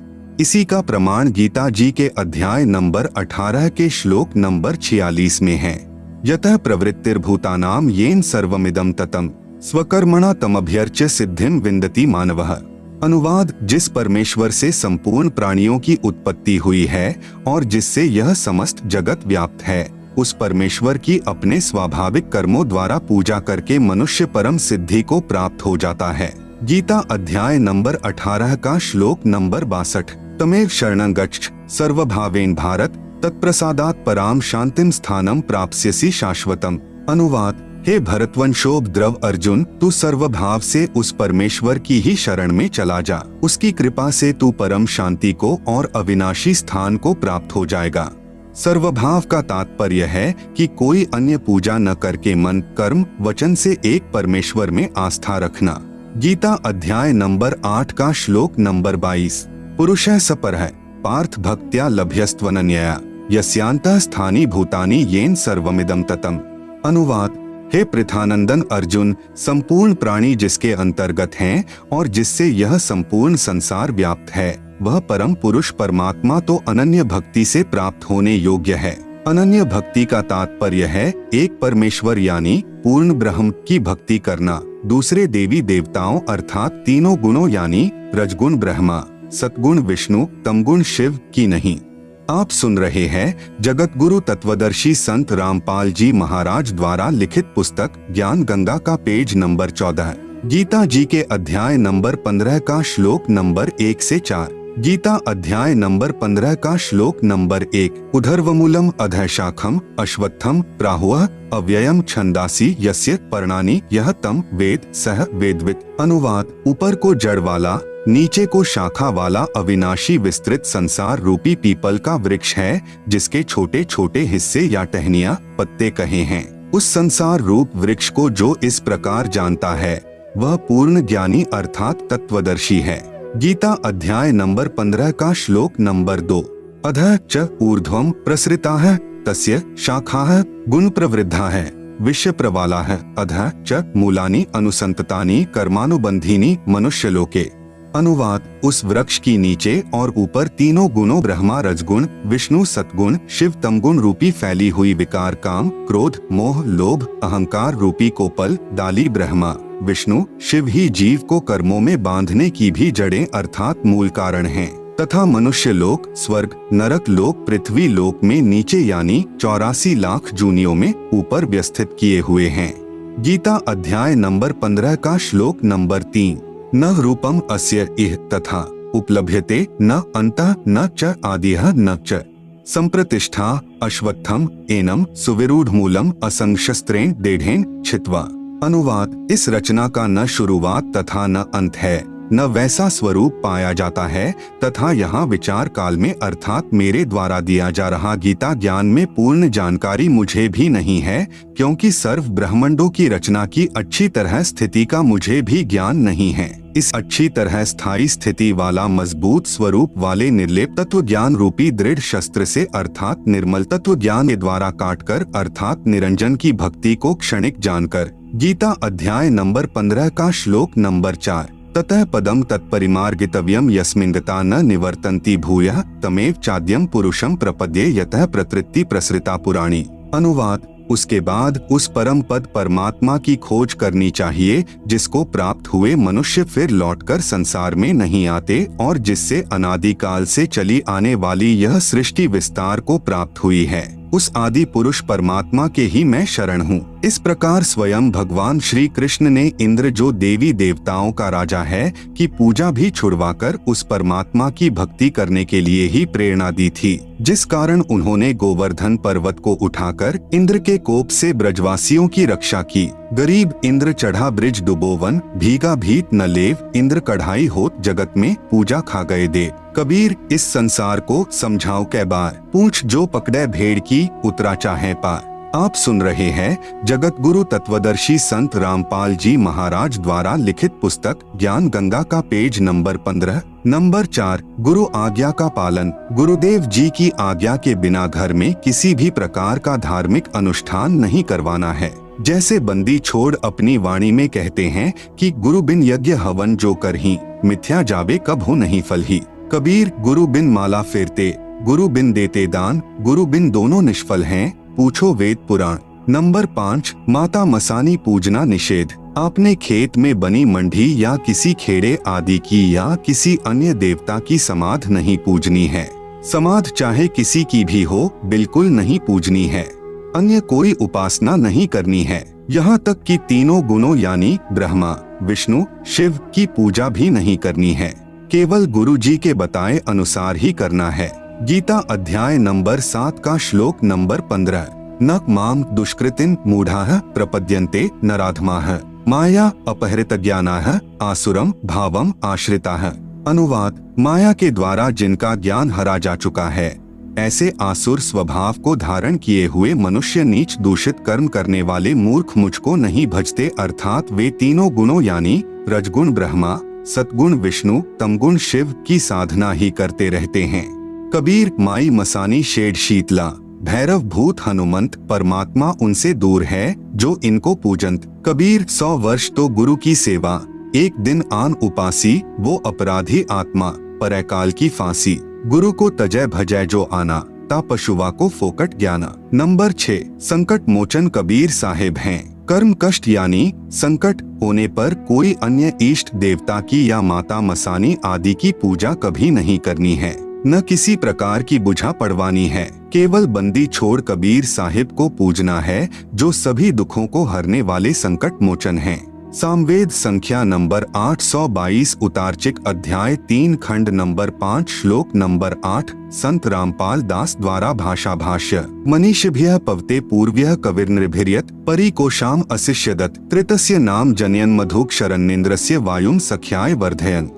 इसी का प्रमाण गीता जी के अध्याय नंबर 18 के श्लोक नंबर 46 में है। यतः प्रवृत्तिर्भूतानाम येन सर्वमिदं ततम् स्वकर्मणा तमभ्यर्च्य सिद्धिम विन्दति मानवः। अनुवाद, जिस परमेश्वर से संपूर्ण प्राणियों की उत्पत्ति हुई है और जिससे यह समस्त जगत व्याप्त है, उस परमेश्वर की अपने स्वाभाविक कर्मों द्वारा पूजा करके मनुष्य परम सिद्धि को प्राप्त हो जाता है। गीता अध्याय नंबर 18 का श्लोक नंबर 62। तमेव शरणं गच्छ सर्वभावेन भारत तत्प्रसादात् पराम शांतिम स्थानम प्राप्स्यसि शाश्वतम। अनुवाद, हे भरतवंशोद्भव अर्जुन, तू सर्वभाव से उस परमेश्वर की ही शरण में चला जा। उसकी कृपा से तू परम शांति को और अविनाशी स्थान को प्राप्त हो जाएगा। सर्वभाव का तात्पर्य है कि कोई अन्य पूजा न करके मन, कर्म, वचन से एक परमेश्वर में आस्था रखना। गीता अध्याय नंबर 8 का श्लोक नंबर 22। पुरुषः सपरः पार्थ भक्त्या लभ्यस्त्वनन्यया यस्यान्तः स्थानि भूतानि येन सर्वमिदं ततम्। अनुवाद, हे पृथानंदन अर्जुन, संपूर्ण प्राणी जिसके अंतर्गत हैं और जिससे यह संपूर्ण संसार व्याप्त है, वह परम पुरुष परमात्मा तो अनन्य भक्ति से प्राप्त होने योग्य है। अनन्य भक्ति का तात्पर्य है एक परमेश्वर यानी पूर्ण ब्रह्म की भक्ति करना, दूसरे देवी देवताओं अर्थात तीनों गुणों यानी रजगुण ब्रह्मा, सतगुण विष्णु, तमगुण शिव की नहीं। आप सुन रहे हैं जगत गुरु तत्वदर्शी संत रामपाल जी महाराज द्वारा लिखित पुस्तक ज्ञान गंगा का पेज नंबर 14, गीता जी के अध्याय नंबर 15 का श्लोक नंबर 1 से 4। गीता अध्याय नंबर 15 का श्लोक नंबर 1। उधर्वमूलम अधः शाखम अश्वत्थम प्राहुः अव्ययम छंदासी यस्य पर्णानि यह तम वेद सह वेदवित्। अनुवाद, ऊपर को जड़ वाला, नीचे को शाखा वाला अविनाशी विस्तृत संसार रूपी पीपल का वृक्ष है, जिसके छोटे छोटे हिस्से या टहनियां, पत्ते कहे हैं। उस संसार रूप वृक्ष को जो इस प्रकार जानता है, वह पूर्ण ज्ञानी अर्थात तत्वदर्शी है। गीता अध्याय नंबर 15 का श्लोक नंबर 2। अधः च ऊर्ध्वं प्रसृताः तस्य शाखाः गुण प्रवृद्धाः विश्व प्रवालाः अधः च मूलानि अनुसंततानि कर्मानुबंधीनि मनुष्यलोके। अनुवाद, उस वृक्ष की नीचे और ऊपर तीनों गुणों ब्रह्मा रजगुण, विष्णु सतगुण, शिव तमगुण रूपी फैली हुई विकार काम, क्रोध, मोह, लोभ, अहंकार रूपी कोपल डाली ब्रह्मा विष्णु शिव ही जीव को कर्मों में बांधने की भी जड़ें अर्थात मूल कारण हैं, तथा मनुष्य लोक, स्वर्ग, नरक लोक, पृथ्वी लोक में नीचे यानी 84 लाख जूनियों में ऊपर व्यवस्थित किए हुए हैं। गीता अध्याय नंबर 15 का श्लोक नंबर 3। न रूपम अस्य इह तथा उपलभ्यते न अंतः न च आदिह न च संप्रतिष्ठा अश्वत्थम एनम सुविरूढ़ मूलम असंशस्त्रेण देढ़ेन छित्वा। अनुवाद, इस रचना का न शुरुआत तथा न अंत है, न वैसा स्वरूप पाया जाता है तथा यहाँ विचार काल में अर्थात मेरे द्वारा दिया जा रहा गीता ज्ञान में पूर्ण जानकारी मुझे भी नहीं है, क्योंकि सर्व ब्रह्मांडों की रचना की अच्छी तरह स्थिति का मुझे भी ज्ञान नहीं है। इस अच्छी तरह स्थायी स्थिति वाला मजबूत स्वरूप वाले निर्लेप तत्व ज्ञान रूपी दृढ़ शस्त्र से अर्थात निर्मल तत्व ज्ञान के द्वारा काटकर अर्थात निरंजन की भक्ति को क्षणिक जानकर गीता अध्याय नंबर 15 का श्लोक नंबर 4। ततः पदम तत्परिमार्गितव्यम यस्मिंगता न निवर्तन्ति भूयः तमेव चाद्यम पुरुषम प्रपद्ये यतः प्रतृति प्रसृता पुराणी। अनुवाद, उसके बाद उस परम पद परमात्मा की खोज करनी चाहिए जिसको प्राप्त हुए मनुष्य फिर लौटकर संसार में नहीं आते और जिससे अनादिकाल से चली आने वाली यह सृष्टि विस्तार को प्राप्त हुई है। उस आदि पुरुष परमात्मा के ही मैं शरण हूँ। इस प्रकार स्वयं भगवान श्री कृष्ण ने इंद्र जो देवी देवताओं का राजा है की पूजा भी छुड़वाकर उस परमात्मा की भक्ति करने के लिए ही प्रेरणा दी थी, जिस कारण उन्होंने गोवर्धन पर्वत को उठाकर इंद्र के कोप से ब्रजवासियों की रक्षा की। गरीब इंद्र चढ़ा ब्रिज डुबोवन, भीगा भीत न लेव, इंद्र कढ़ाई होत जगत में, पूजा खा गए दे। कबीर, इस संसार को समझाओ कै बार, पूंछ जो पकड़े भेड़ की, उतरा चाहे पार। आप सुन रहे हैं जगत गुरु तत्वदर्शी संत रामपाल जी महाराज द्वारा लिखित पुस्तक ज्ञान गंगा का पेज नंबर 15 नंबर 4। गुरु आज्ञा का पालन। गुरुदेव जी की आज्ञा के बिना घर में किसी भी प्रकार का धार्मिक अनुष्ठान नहीं करवाना है। जैसे बंदी छोड़ अपनी वाणी में कहते हैं कि गुरु बिन यज्ञ हवन जो कर ही, मिथ्या जावे कब हो नहीं फल ही। कबीर, गुरु बिन माला फेरते, गुरु बिन देते दान, गुरु बिन दोनों निष्फल हैं, पूछो वेद पुराण। नंबर 5। माता मसानी पूजना निषेध। आपने खेत में बनी मंडी या किसी खेड़े आदि की या किसी अन्य देवता की समाध नहीं पूजनी है। समाध चाहे किसी की भी हो, बिल्कुल नहीं पूजनी है। अन्य कोई उपासना नहीं करनी है। यहाँ तक कि तीनों गुणों यानी ब्रह्मा, विष्णु, शिव की पूजा भी नहीं करनी है। केवल गुरु जी के बताए अनुसार ही करना है। गीता अध्याय नंबर 7 का श्लोक नंबर 15। न माम दुष्कृतिन मूढ़ाः प्रपद्यन्ते नराधमाः माया अपहृत ज्ञानाः आसुरम भावम आश्रिताः। अनुवाद: माया के द्वारा जिनका ज्ञान हरा जा चुका है, ऐसे आसुर स्वभाव को धारण किए हुए मनुष्य नीच दूषित कर्म करने वाले मूर्ख मुझको नहीं भजते, अर्थात वे तीनों गुणों यानी रजगुण ब्रह्मा, सतगुण विष्णु, तमगुण शिव की साधना ही करते रहते हैं। कबीर माई मसानी शेड शीतला, भैरव भूत हनुमंत, परमात्मा उनसे दूर है जो इनको पूजंत। कबीर 100 वर्ष तो गुरु की सेवा, एक दिन आन उपासी, वो अपराधी आत्मा, परकाल की फांसी। गुरु को तजय भजय जो आना, ता पशुवा को फोकट ज्ञाना। नंबर 6 संकट मोचन कबीर साहेब हैं। कर्म कष्ट यानी संकट होने पर कोई अन्य इष्ट देवता की या माता मसानी आदि की पूजा कभी नहीं करनी है, न किसी प्रकार की बुझा पड़वानी है। केवल बंदी छोड़ कबीर साहिब को पूजना है, जो सभी दुखों को हरने वाले संकट मोचन हैं। सामवेद संख्या नंबर 822 उतारचिक अध्याय 3 खंड नंबर 5 श्लोक नंबर 8। संत रामपाल दास द्वारा भाषा भाष्य। मनीषिभ्यः पवते पूर्व्यः कविर्नृभिर्यत् परिकोशाम अशिष्यदत् तृतस्य नाम जनयन मधुक शरण्येन्द्रस्य वायुम सख्याय वर्धयन्।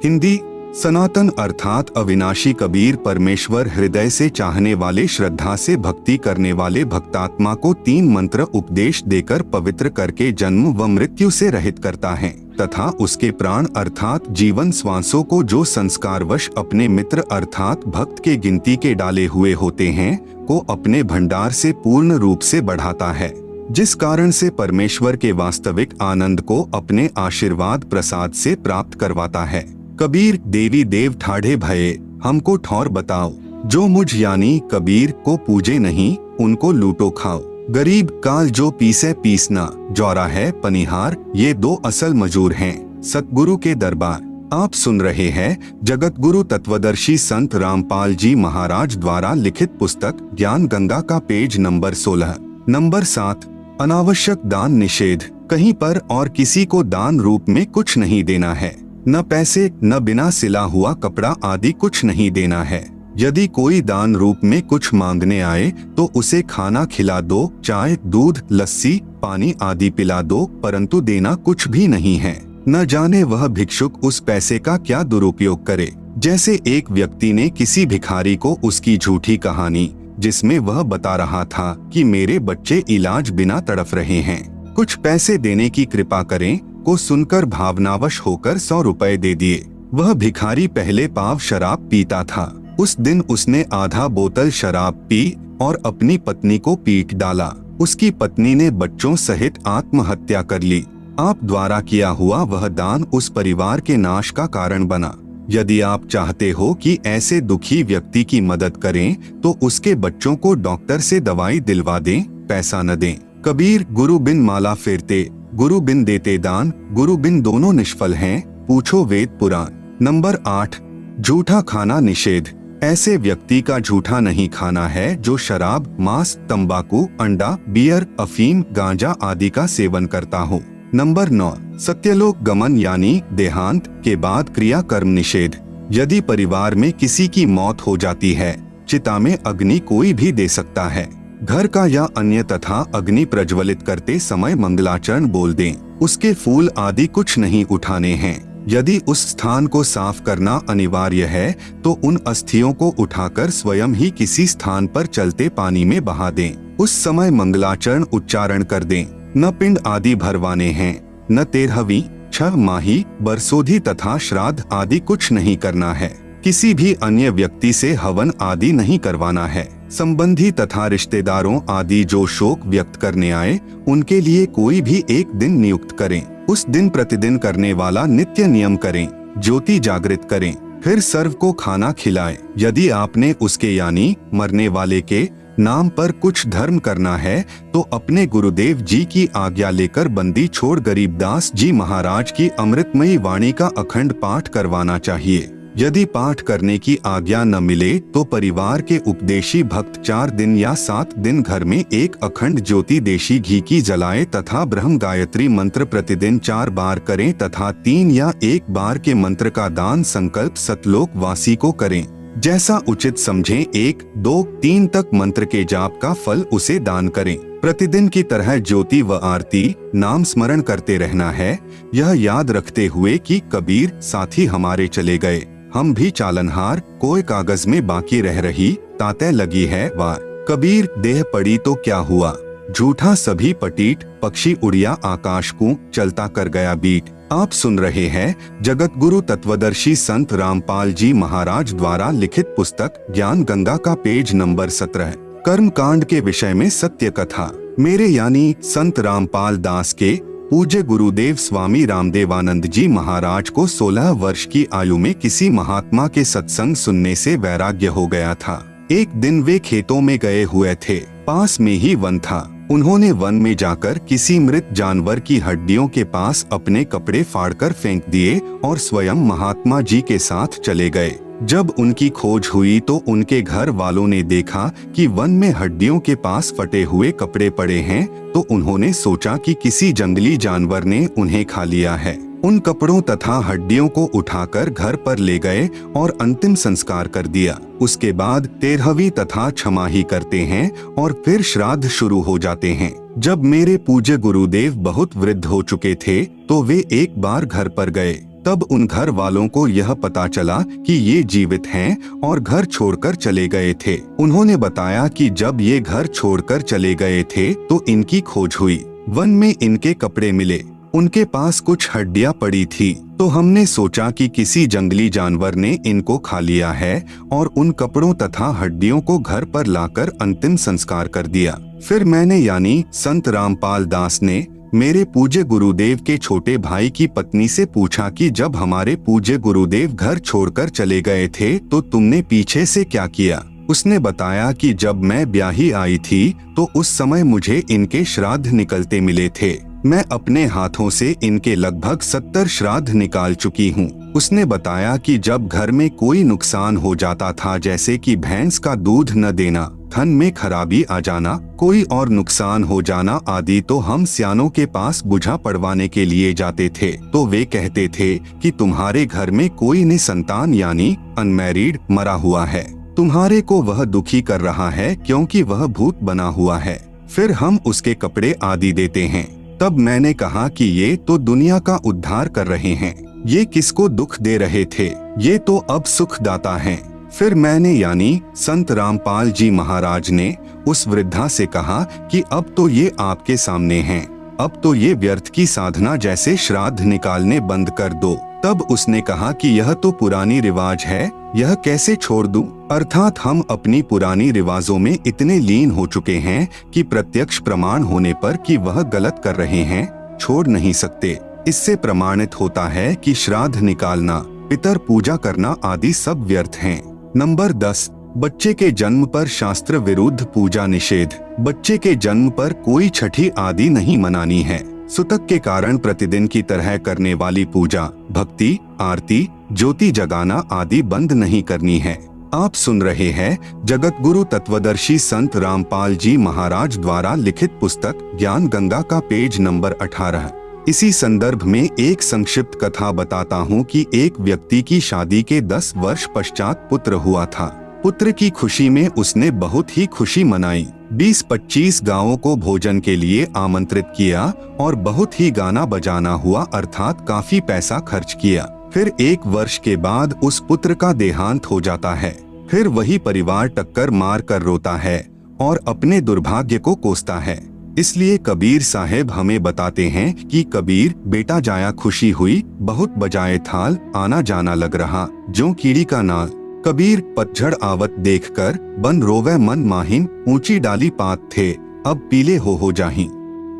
हिंदी: सनातन अर्थात अविनाशी कबीर परमेश्वर हृदय से चाहने वाले, श्रद्धा से भक्ति करने वाले भक्तात्मा को 3 मंत्र उपदेश देकर पवित्र करके जन्म व मृत्यु से रहित करता है, तथा उसके प्राण अर्थात जीवन श्वासों को जो संस्कारवश अपने मित्र अर्थात भक्त के गिनती के डाले हुए होते हैं को अपने भंडार से पूर्ण रूप से बढ़ाता है, जिस कारण से परमेश्वर के वास्तविक आनंद को अपने आशीर्वाद प्रसाद से प्राप्त करवाता है। कबीर देवी देव ठाढ़े भये, हमको ठौर बताओ, जो मुझ यानी कबीर को पूजे नहीं, उनको लूटो खाओ। गरीब काल जो पीसे पीसना, जौरा है पनिहार, ये 2 असल मजूर हैं। सतगुरु के दरबार। आप सुन रहे हैं जगत गुरु तत्वदर्शी संत रामपाल जी महाराज द्वारा लिखित पुस्तक ज्ञान गंगा का पेज नंबर 16। नंबर 7 अनावश्यक दान निषेध। कहीं पर और किसी को दान रूप में कुछ नहीं देना है, न पैसे, न बिना सिला हुआ कपड़ा आदि कुछ नहीं देना है। यदि कोई दान रूप में कुछ मांगने आए तो उसे खाना खिला दो, चाय, दूध, लस्सी, पानी आदि पिला दो, परंतु देना कुछ भी नहीं है। न जाने वह भिक्षुक उस पैसे का क्या दुरुपयोग करे। जैसे एक व्यक्ति ने किसी भिखारी को उसकी झूठी कहानी, जिसमें वह बता रहा था कि मेरे बच्चे इलाज बिना तड़फ रहे हैं, कुछ पैसे देने की कृपा करें, को सुनकर भावनावश होकर 100 रुपए दे दिए। वह भिखारी पहले पाव शराब पीता था। उस दिन उसने आधा बोतल शराब पी और अपनी पत्नी को पीट डाला। उसकी पत्नी ने बच्चों सहित आत्महत्या कर ली। आप द्वारा किया हुआ वह दान उस परिवार के नाश का कारण बना। यदि आप चाहते हो कि ऐसे दुखी व्यक्ति की मदद करें तो उसके बच्चों को डॉक्टर से दवाई दिलवा दें, पैसा न दें। कबीर गुरु बिन माला फेरते, गुरु बिन देते दान, गुरु बिन दोनों निष्फल हैं, पूछो वेद पुराण। नंबर 8 झूठा खाना निषेध। ऐसे व्यक्ति का झूठा नहीं खाना है जो शराब, मांस, तंबाकू, अंडा, बियर, अफीम, गांजा आदि का सेवन करता हो। नंबर 9 सत्यलोक गमन यानी देहांत के बाद क्रिया कर्म निषेध। यदि परिवार में किसी की मौत हो जाती है, चिता में अग्नि कोई भी दे सकता है। घर का या अन्य तथा अग्नि प्रज्वलित करते समय मंगलाचरण बोल दें। उसके फूल आदि कुछ नहीं उठाने हैं। यदि उस स्थान को साफ करना अनिवार्य है तो उन अस्थियों को उठाकर स्वयं ही किसी स्थान पर चलते पानी में बहा दें। उस समय मंगलाचरण उच्चारण कर दें। न पिंड आदि भरवाने हैं, न 13वीं, 6 माही, बरसोधी तथा श्राद्ध आदि कुछ नहीं करना है। किसी भी अन्य व्यक्ति से हवन आदि नहीं करवाना है। संबंधी तथा रिश्तेदारों आदि जो शोक व्यक्त करने आए, उनके लिए कोई भी एक दिन नियुक्त करें। उस दिन प्रतिदिन करने वाला नित्य नियम करें। ज्योति जागृत करें। फिर सर्व को खाना खिलाए। यदि आपने उसके यानी मरने वाले के नाम पर कुछ धर्म करना है तो अपने गुरुदेव जी की आज्ञा लेकर बंदी छोड़ गरीबदास जी महाराज की अमृतमयी वाणी का अखंड पाठ करवाना चाहिए। यदि पाठ करने की आज्ञा न मिले तो परिवार के उपदेशी भक्त 4 दिन या 7 दिन घर में एक अखंड ज्योति देशी घी की जलाए तथा ब्रह्म गायत्री मंत्र प्रतिदिन 4 बार करें तथा 3 या 1 बार के मंत्र का दान संकल्प सतलोक वासी को करें। जैसा उचित समझें 1, 2, 3 तक मंत्र के जाप का फल उसे दान करें। प्रतिदिन की तरह ज्योति व आरती नाम स्मरण करते रहना है, यह याद रखते हुए कि कबीर साथी हमारे चले गए, हम भी चालनहार, कोई कागज में बाकी रह रही, ताते लगी है वार। कबीर देह पड़ी तो क्या हुआ, झूठा सभी पटीट, पक्षी उड़िया आकाश को चलता कर गया बीट। आप सुन रहे हैं जगत गुरु तत्वदर्शी संत रामपाल जी महाराज द्वारा लिखित पुस्तक ज्ञान गंगा का पेज नंबर 17 कर्म कांड के विषय में सत्य कथा। मेरे यानी संत रामपाल दास के पूज्य गुरुदेव स्वामी रामदेवानंद जी महाराज को 16 वर्ष की आयु में किसी महात्मा के सत्संग सुनने से वैराग्य हो गया था। एक दिन वे खेतों में गए हुए थे, पास में ही वन था। उन्होंने वन में जाकर किसी मृत जानवर की हड्डियों के पास अपने कपड़े फाड़कर फेंक दिए और स्वयं महात्मा जी के साथ चले गए। जब उनकी खोज हुई तो उनके घर वालों ने देखा कि वन में हड्डियों के पास फटे हुए कपड़े पड़े हैं, तो उन्होंने सोचा कि किसी जंगली जानवर ने उन्हें खा लिया है। उन कपड़ों तथा हड्डियों को उठाकर घर पर ले गए और अंतिम संस्कार कर दिया। उसके बाद 13वीं तथा छमाही करते हैं और फिर श्राद्ध शुरू हो जाते हैं। जब मेरे पूज्य गुरुदेव बहुत वृद्ध हो चुके थे तो वे एक बार घर पर गए। तब उन घर वालों को यह पता चला कि ये जीवित हैं और घर छोड़कर चले गए थे। उन्होंने बताया कि जब ये घर छोड़कर चले गए थे तो इनकी खोज हुई। वन में इनके कपड़े मिले, उनके पास कुछ हड्डियां पड़ी थी, तो हमने सोचा कि किसी जंगली जानवर ने इनको खा लिया है और उन कपड़ों तथा हड्डियों को घर पर लाकर अंतिम संस्कार कर दिया। फिर मैंने यानी संत रामपाल दास ने मेरे पूज्य गुरुदेव के छोटे भाई की पत्नी से पूछा कि जब हमारे पूज्य गुरुदेव घर छोड़कर चले गए थे तो तुमने पीछे से क्या किया। उसने बताया कि जब मैं ब्याही आई थी तो उस समय मुझे इनके श्राद्ध निकलते मिले थे। मैं अपने हाथों से इनके लगभग 70 श्राद्ध निकाल चुकी हूँ। उसने बताया कि जब घर में कोई नुकसान हो जाता था, जैसे कि भैंस का दूध न देना, थन में खराबी आ जाना, कोई और नुकसान हो जाना आदि, तो हम सियानों के पास बुझा पड़वाने के लिए जाते थे। तो वे कहते थे कि तुम्हारे घर में कोई निसंतान यानी अनमैरिड मरा हुआ है, तुम्हारे को वह दुखी कर रहा है क्योंकि वह भूत बना हुआ है। फिर हम उसके कपड़े आदि देते हैं। तब मैंने कहा कि ये तो दुनिया का उद्धार कर रहे हैं, ये किसको दुख दे रहे थे, ये तो अब सुख दाता हैं। फिर मैंने यानी संत रामपाल जी महाराज ने उस वृद्धा से कहा कि अब तो ये आपके सामने हैं, अब तो ये व्यर्थ की साधना जैसे श्राद्ध निकालने बंद कर दो। तब उसने कहा कि यह तो पुरानी रिवाज है, यह कैसे छोड़ दूं? अर्थात हम अपनी पुरानी रिवाजों में इतने लीन हो चुके हैं कि प्रत्यक्ष प्रमाण होने पर कि वह गलत कर रहे हैं छोड़ नहीं सकते। इससे प्रमाणित होता है कि श्राद्ध निकालना, पितर पूजा करना आदि सब व्यर्थ हैं। नंबर 10, बच्चे के जन्म पर शास्त्र विरुद्ध पूजा निषेध। बच्चे के जन्म पर कोई छठी आदि नहीं मनानी है। सुतक के कारण प्रतिदिन की तरह करने वाली पूजा, भक्ति, आरती, ज्योति जगाना आदि बंद नहीं करनी है। आप सुन रहे हैं जगत गुरु तत्वदर्शी संत रामपाल जी महाराज द्वारा लिखित पुस्तक ज्ञान गंगा का पेज नंबर 18। इसी संदर्भ में एक संक्षिप्त कथा बताता हूँ कि एक व्यक्ति की शादी के 10 वर्ष पश्चात पुत्र हुआ था। पुत्र की खुशी में उसने बहुत ही खुशी मनाई। 20-25 गांवों को भोजन के लिए आमंत्रित किया और बहुत ही गाना बजाना हुआ, अर्थात काफी पैसा खर्च किया। फिर 1 वर्ष के बाद उस पुत्र का देहांत हो जाता है। फिर वही परिवार टक्कर मार कर रोता है और अपने दुर्भाग्य को कोसता है। इसलिए कबीर साहेब हमें बताते हैं कि कबीर बेटा जाया खुशी हुई, बहुत बजाए थाल, आना जाना लग रहा जो कीड़ी का नाल। कबीर पतझड़ आवत देखकर बन रोवे मन माहिन, ऊंची डाली पात थे अब पीले हो जाही।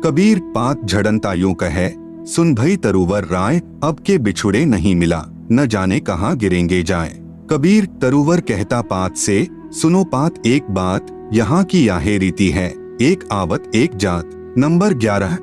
कबीर पात झड़नता यूं कहे, सुन भई तरुवर राय अब के बिछुड़े नहीं मिला। न जाने कहाँ गिरेंगे जाए। कबीर तरुवर कहता पात से, सुनो पात एक बात, यहाँ की याहे रीति है, एक आवत एक जात। नंबर 11,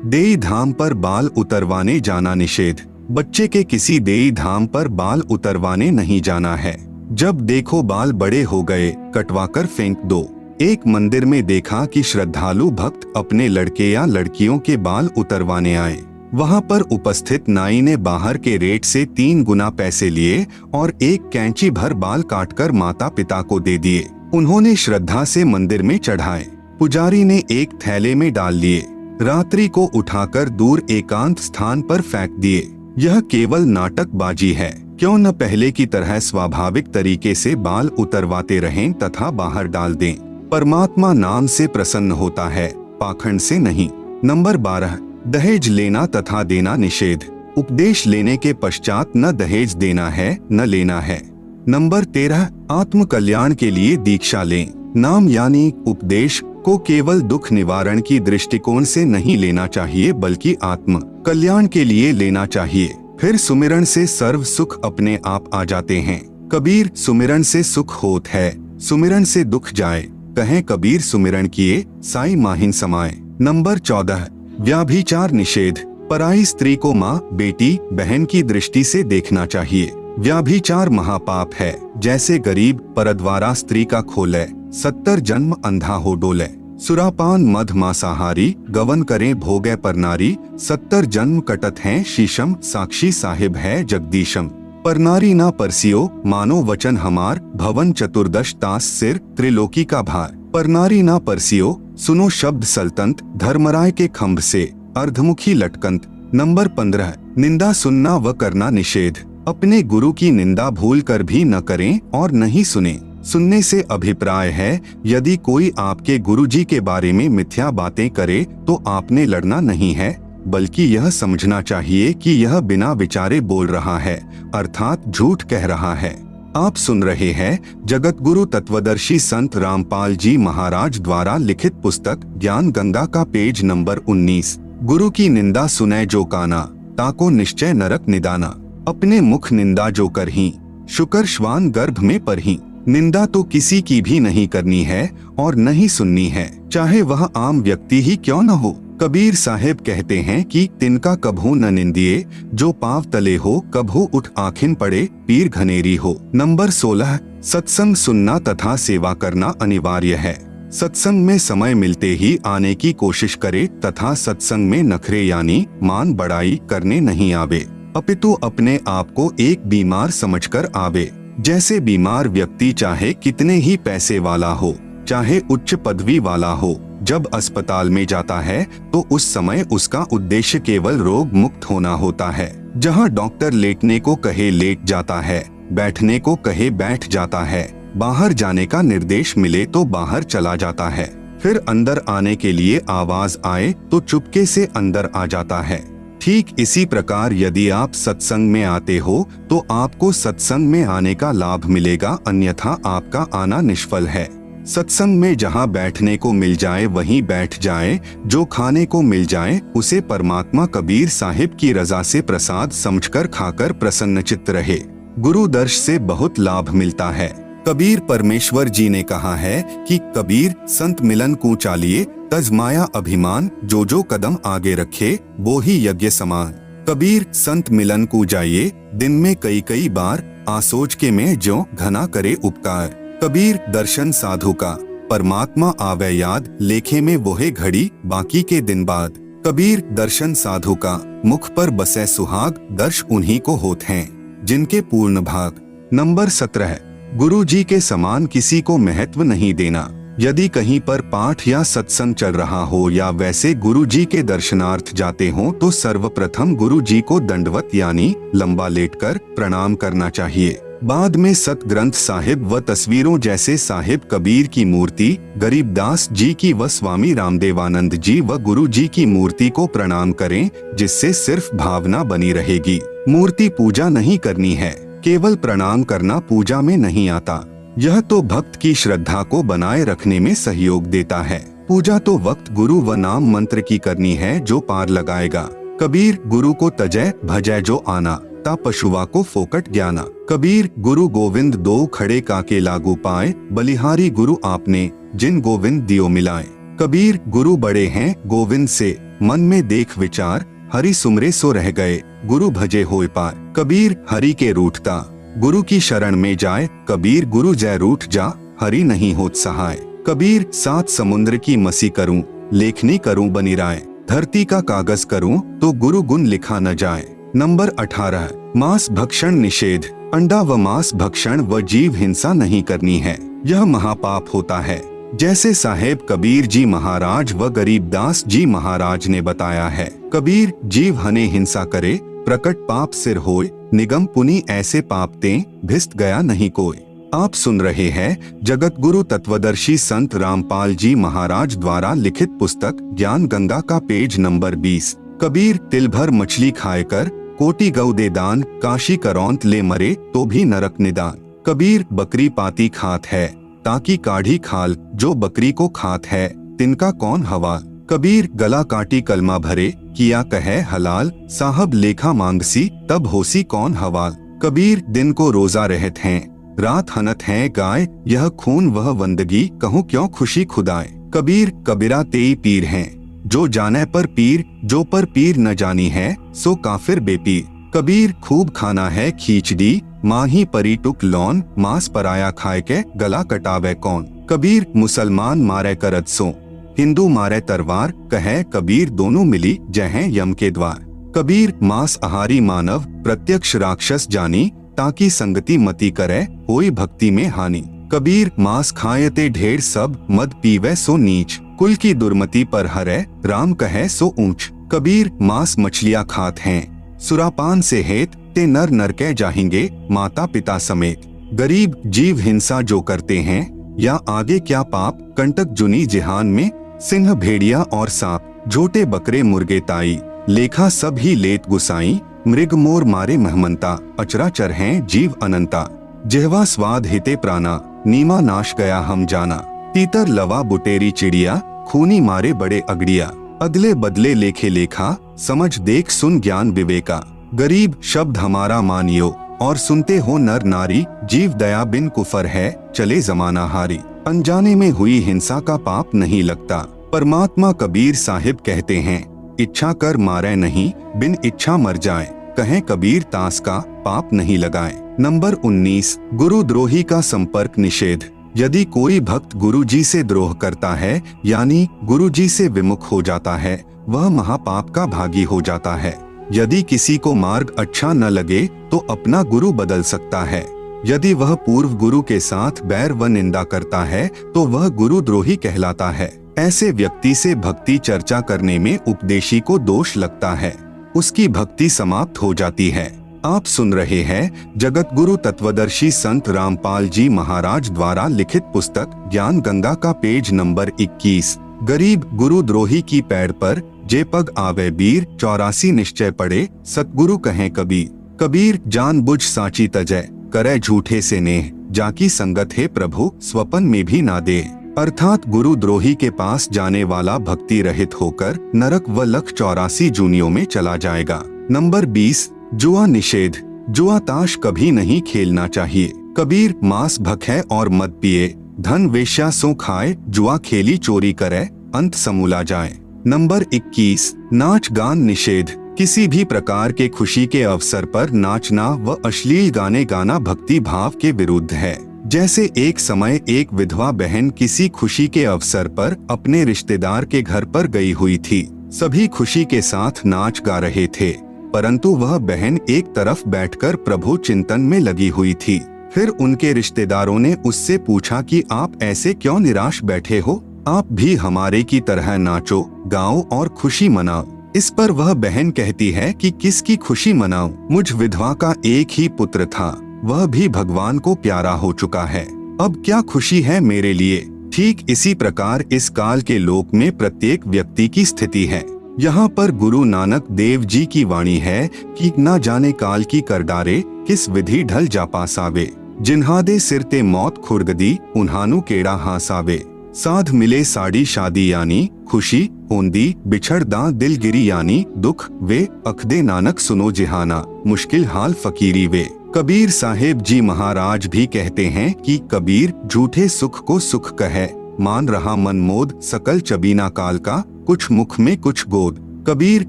देई धाम पर बाल उतरवाने जाना निषेध। बच्चे के किसी देई धाम पर बाल उतरवाने नहीं जाना है। जब देखो बाल बड़े हो गए, कटवाकर फेंक दो। एक मंदिर में देखा कि श्रद्धालु भक्त अपने लड़के या लड़कियों के बाल उतरवाने आए। वहां पर उपस्थित नाई ने बाहर के रेट से 3 गुना पैसे लिए और एक कैंची भर बाल काटकर माता पिता को दे दिए। उन्होंने श्रद्धा से मंदिर में चढ़ाए। पुजारी ने एक थैले में डाल लिए। रात्रि को उठाकर दूर एकांत स्थान पर फेंक दिए। यह केवल नाटकबाजी है। क्यों न पहले की तरह स्वाभाविक तरीके से बाल उतरवाते रहें तथा बाहर डाल दें। परमात्मा नाम से प्रसन्न होता है, पाखंड से नहीं। नंबर 12, दहेज लेना तथा देना निषेध। उपदेश लेने के पश्चात न दहेज देना है न लेना है। नंबर 13, आत्म कल्याण के लिए दीक्षा लें। नाम यानी उपदेश को केवल दुख निवारण की दृष्टिकोण से नहीं लेना चाहिए, बल्कि आत्म कल्याण के लिए लेना चाहिए। फिर सुमिरन से सर्व सुख अपने आप आ जाते हैं। कबीर सुमिरन से सुख होत है, सुमिरन से दुख जाए। कहें कबीर सुमिरन किए, साई माहिन समाए। नंबर 14, व्याभिचार निषेध। पराई स्त्री को माँ, बेटी, बहन की दृष्टि से देखना चाहिए। व्याभिचार महापाप है। जैसे गरीब परद्वारा स्त्री का खोले, 70 जन्म अंधा हो डोले। सुरापान मध मांसाहारी, गवन करे भोगे पर नारी, 70 जन्म कटत हैं शीशम, साक्षी साहिब है जगदीशम। पर नारी ना परसियो, मानो वचन हमार, भवन चतुर्दश तास सिर, त्रिलोकी का भार। पर नारी ना परसियो, सुनो शब्द सल्तंत, धर्मराय के खंभ से, अर्धमुखी लटकंत। नंबर 15, निंदा सुनना व करना निषेध। अपने गुरु की निंदा भूल कर भी न करें और नहीं सुने। सुनने से अभिप्राय है, यदि कोई आपके गुरुजी के बारे में मिथ्या बातें करे तो आपने लड़ना नहीं है, बल्कि यह समझना चाहिए कि यह बिना विचारे बोल रहा है, अर्थात झूठ कह रहा है। आप सुन रहे हैं जगत गुरु तत्वदर्शी संत रामपाल जी महाराज द्वारा लिखित पुस्तक ज्ञान गंगा का पेज नंबर 19। गुरु की निंदा सुने जो काना, ताको निश्चय नरक निदाना। अपने मुख निंदा जो करही, शुकर श्वान गर्भ में परही। निंदा तो किसी की भी नहीं करनी है और नहीं सुननी है, चाहे वह आम व्यक्ति ही क्यों न हो। कबीर साहेब कहते हैं कि तिनका कभू न निंदिए, जो पाव तले हो, कभू उठ आँखिन पड़े, पीर घनेरी हो। नंबर 16, सत्संग सुनना तथा सेवा करना अनिवार्य है। सत्संग में समय मिलते ही आने की कोशिश करे तथा सत्संग में नखरे यानी मान बढ़ाई करने नहीं आवे, अपितु अपने आप को एक बीमार समझकर आवे। जैसे बीमार व्यक्ति चाहे कितने ही पैसे वाला हो, चाहे उच्च पदवी वाला हो, जब अस्पताल में जाता है तो उस समय उसका उद्देश्य केवल रोग मुक्त होना होता है। जहां डॉक्टर लेटने को कहे लेट जाता है, बैठने को कहे बैठ जाता है, बाहर जाने का निर्देश मिले तो बाहर चला जाता है, फिर अंदर आने के लिए आवाज आए तो चुपके से अंदर आ जाता है। ठीक इसी प्रकार यदि आप सत्संग में आते हो तो आपको सत्संग में आने का लाभ मिलेगा, अन्यथा आपका आना निष्फल है। सत्संग में जहाँ बैठने को मिल जाए वहीं बैठ जाए, जो खाने को मिल जाए उसे परमात्मा कबीर साहिब की रजा से प्रसाद समझकर खाकर प्रसन्नचित्त रहे। गुरु दर्श से बहुत लाभ मिलता है। कबीर परमेश्वर जी ने कहा है कि कबीर संत मिलन को चालिए, तजमाया अभिमान, जो जो कदम आगे रखे वो ही यज्ञ समान। कबीर संत मिलन को जाइए, दिन में कई कई बार, आसोच के में जो घना करे उपकार। कबीर दर्शन साधु का, परमात्मा आवे याद, लेखे में वोहे घड़ी, बाकी के दिन बाद। कबीर दर्शन साधु का, मुख पर बसे सुहाग, दर्श उन्हीं को होत हैं जिनके पूर्ण भाग। नंबर 17, गुरु जी के समान किसी को महत्व नहीं देना। यदि कहीं पर पाठ या सत्संग चल रहा हो या वैसे गुरु जी के दर्शनार्थ जाते हो तो सर्वप्रथम गुरु जी को दंडवत यानी लंबा लेटकर प्रणाम करना चाहिए। बाद में सत ग्रंथ साहिब व तस्वीरों जैसे साहिब कबीर की मूर्ति, गरीबदास जी की व स्वामी रामदेवानंद जी व गुरु जी की मूर्ति को प्रणाम करें, जिससे सिर्फ भावना बनी रहेगी। मूर्ति पूजा नहीं करनी है, केवल प्रणाम करना पूजा में नहीं आता। यह तो भक्त की श्रद्धा को बनाए रखने में सहयोग देता है। पूजा तो वक्त गुरु व नाम मंत्र की करनी है जो पार लगाएगा। कबीर गुरु को तजय भजय जो आना, ता पशुआ को फोकट ज्ञाना। कबीर गुरु गोविंद दो खड़े काके लागू पाए, बलिहारी गुरु आपने जिन गोविंद दियो मिलाए। कबीर गुरु बड़े हैं गोविंद से, मन में देख विचार, हरि सुमरे सो रह गए, गुरु भजे होए पार। कबीर हरि के रूठता, गुरु की शरण में जाए, कबीर गुरु जय रूठ जा, हरि नहीं होत सहाय। कबीर सात समुद्र की मसी करूं, लेखनी करूं बनी राय, धरती का कागज करूं तो गुरु गुण लिखा न जाए। नंबर 18, मांस भक्षण निषेध। अंडा व मांस भक्षण व जीव हिंसा नहीं करनी है, यह महापाप होता है। जैसे साहेब कबीर जी महाराज व गरीबदास जी महाराज ने बताया है। कबीर जीव हने हिंसा करे, प्रकट पाप सिर होए, निगम पुनि ऐसे पाप ते, भिस्त गया नहीं कोई। आप सुन रहे हैं जगत गुरु तत्वदर्शी संत रामपाल जी महाराज द्वारा लिखित पुस्तक ज्ञान गंगा का पेज नंबर 20। कबीर तिल भर मछली खाए कर, कोटि गौ दे दान, काशी करौंत ले मरे तो भी नरक निदान। कबीर बकरी पाती खात है, ताकि काढ़ी खाल, जो बकरी को खात है तिनका कौन हवाल। कबीर गला काटी कलमा भरे, किया कहे हलाल, साहब लेखा मांगसी तब होसी कौन हवाल। कबीर दिन को रोजा रहत हैं, रात हनत है गाय, यह खून वह वंदगी, कहूँ क्यों खुशी खुदाए। कबीर कबीरा तेई पीर हैं, जो जाने पर पीर, जो पर पीर न जानी है सो काफिर बेपीर। कबीर खूब खाना है खींचड़ी, माही परी टुक लौन, मांस पराया खाए के गला कटावे कौन। कबीर मुसलमान मारे करत सो, हिंदू मारे तरवार, कहे कबीर दोनों मिली जहें यम के द्वार। कबीर मांस आहारी मानव, प्रत्यक्ष राक्षस जानी, ताकि संगति मति करे, होई भक्ति में हानि। कबीर मांस खाए ते ढेर सब, मद पीवे सो नीच, कुल की दुर्मति पर हरे, राम कहे सो ऊंच। कबीर मांस मछलियां खात हैं, सुरापान से हेत, ते नर नरके जाएंगे माता पिता समेत। गरीब जीव हिंसा जो करते हैं, या आगे क्या पाप, कंटक जुनी जिहान में, सिंह भेड़िया और सांप, झोटे बकरे मुर्गे ताई, लेखा सब ही लेत गुसाई, मृग मोर मारे महमंता, अचराचर हैं जीव अनंता। जेहवा स्वाद हिते प्राणा, नीमा नाश गया हम जाना, तीतर लवा बुटेरी चिड़िया, खूनी मारे बड़े अगड़िया, अदले बदले लेखे लेखा, समझ देख सुन ज्ञान विवेका। गरीब शब्द हमारा मानियो, और सुनते हो नर नारी, जीव दया बिन कुफर है, चले जमाना हारी। अनजाने में हुई हिंसा का पाप नहीं लगता। परमात्मा कबीर साहिब कहते हैं, इच्छा कर मारे नहीं, बिन इच्छा मर जाए, कहें कबीर तास का पाप नहीं लगाए। नंबर 19, गुरुद्रोही का संपर्क निषेध। यदि कोई भक्त गुरुजी से द्रोह करता है, यानी गुरुजी से विमुख हो जाता है, वह महापाप का भागी हो जाता है। यदि किसी को मार्ग अच्छा न लगे तो अपना गुरु बदल सकता है। यदि वह पूर्व गुरु के साथ बैर व निंदा करता है तो वह गुरुद्रोही कहलाता है। ऐसे व्यक्ति से भक्ति चर्चा करने में उपदेशी को दोष लगता है, उसकी भक्ति समाप्त हो जाती है। आप सुन रहे हैं जगत गुरु तत्वदर्शी संत रामपाल जी महाराज द्वारा लिखित पुस्तक ज्ञान गंगा का पेज नंबर 21। गरीब गुरुद्रोही की पैर पर जे पग आवे बीर, 84 निश्चय पड़े, सतगुरु कहें कबीर। कबीर जानबूझ साची तजय, करे झूठे से नेह, जाकी संगत है प्रभु, स्वपन में भी ना दे। अर्थात गुरुद्रोही के पास जाने वाला भक्ति रहित होकर नरक व लख 84 जूनियों में चला जाएगा। नंबर 20, जुआ निषेध। जुआ ताश कभी नहीं खेलना चाहिए। कबीर मांस भखे और मद पिए, धन वेश्या सो खाए, जुआ खेली चोरी करे, अंत समूला जाए। नंबर 21, नाच गान निषेध। किसी भी प्रकार के खुशी के अवसर पर नाचना व अश्लील गाने गाना भक्ति भाव के विरुद्ध है। जैसे एक समय एक विधवा बहन किसी खुशी के अवसर पर अपने रिश्तेदार के घर पर गई हुई थी। सभी खुशी के साथ नाच गा रहे थे, परंतु वह बहन एक तरफ बैठकर प्रभु चिंतन में लगी हुई थी। फिर उनके रिश्तेदारों ने उससे पूछा कि आप ऐसे क्यों निराश बैठे हो, आप भी हमारे की तरह नाचो, गाओ और खुशी मनाओ। इस पर वह बहन कहती है कि किसकी खुशी मनाऊं, मुझ विधवा का एक ही पुत्र था, वह भी भगवान को प्यारा हो चुका है, अब क्या खुशी है मेरे लिए। ठीक इसी प्रकार इस काल के लोक में प्रत्येक व्यक्ति की स्थिति है। यहाँ पर गुरु नानक देव जी की वाणी है कि ना जाने काल की कर डारे, किस विधि ढल जा पासावे, जिन्हादे सिर ते मौत खुरगदी, उन्हानु केड़ा हासावे। साध मिले साड़ी शादी यानी खुशी होंदी, बिछड़दा दिलगिरी यानी दुख वे, अखदे नानक सुनो जिहाना, मुश्किल हाल फकीरी वे। कबीर साहेब जी महाराज भी कहते हैं कि कबीर झूठे सुख को सुख कहे, मान रहा मन मोद, सकल चबीना काल का, कुछ मुख में कुछ गोद। कबीर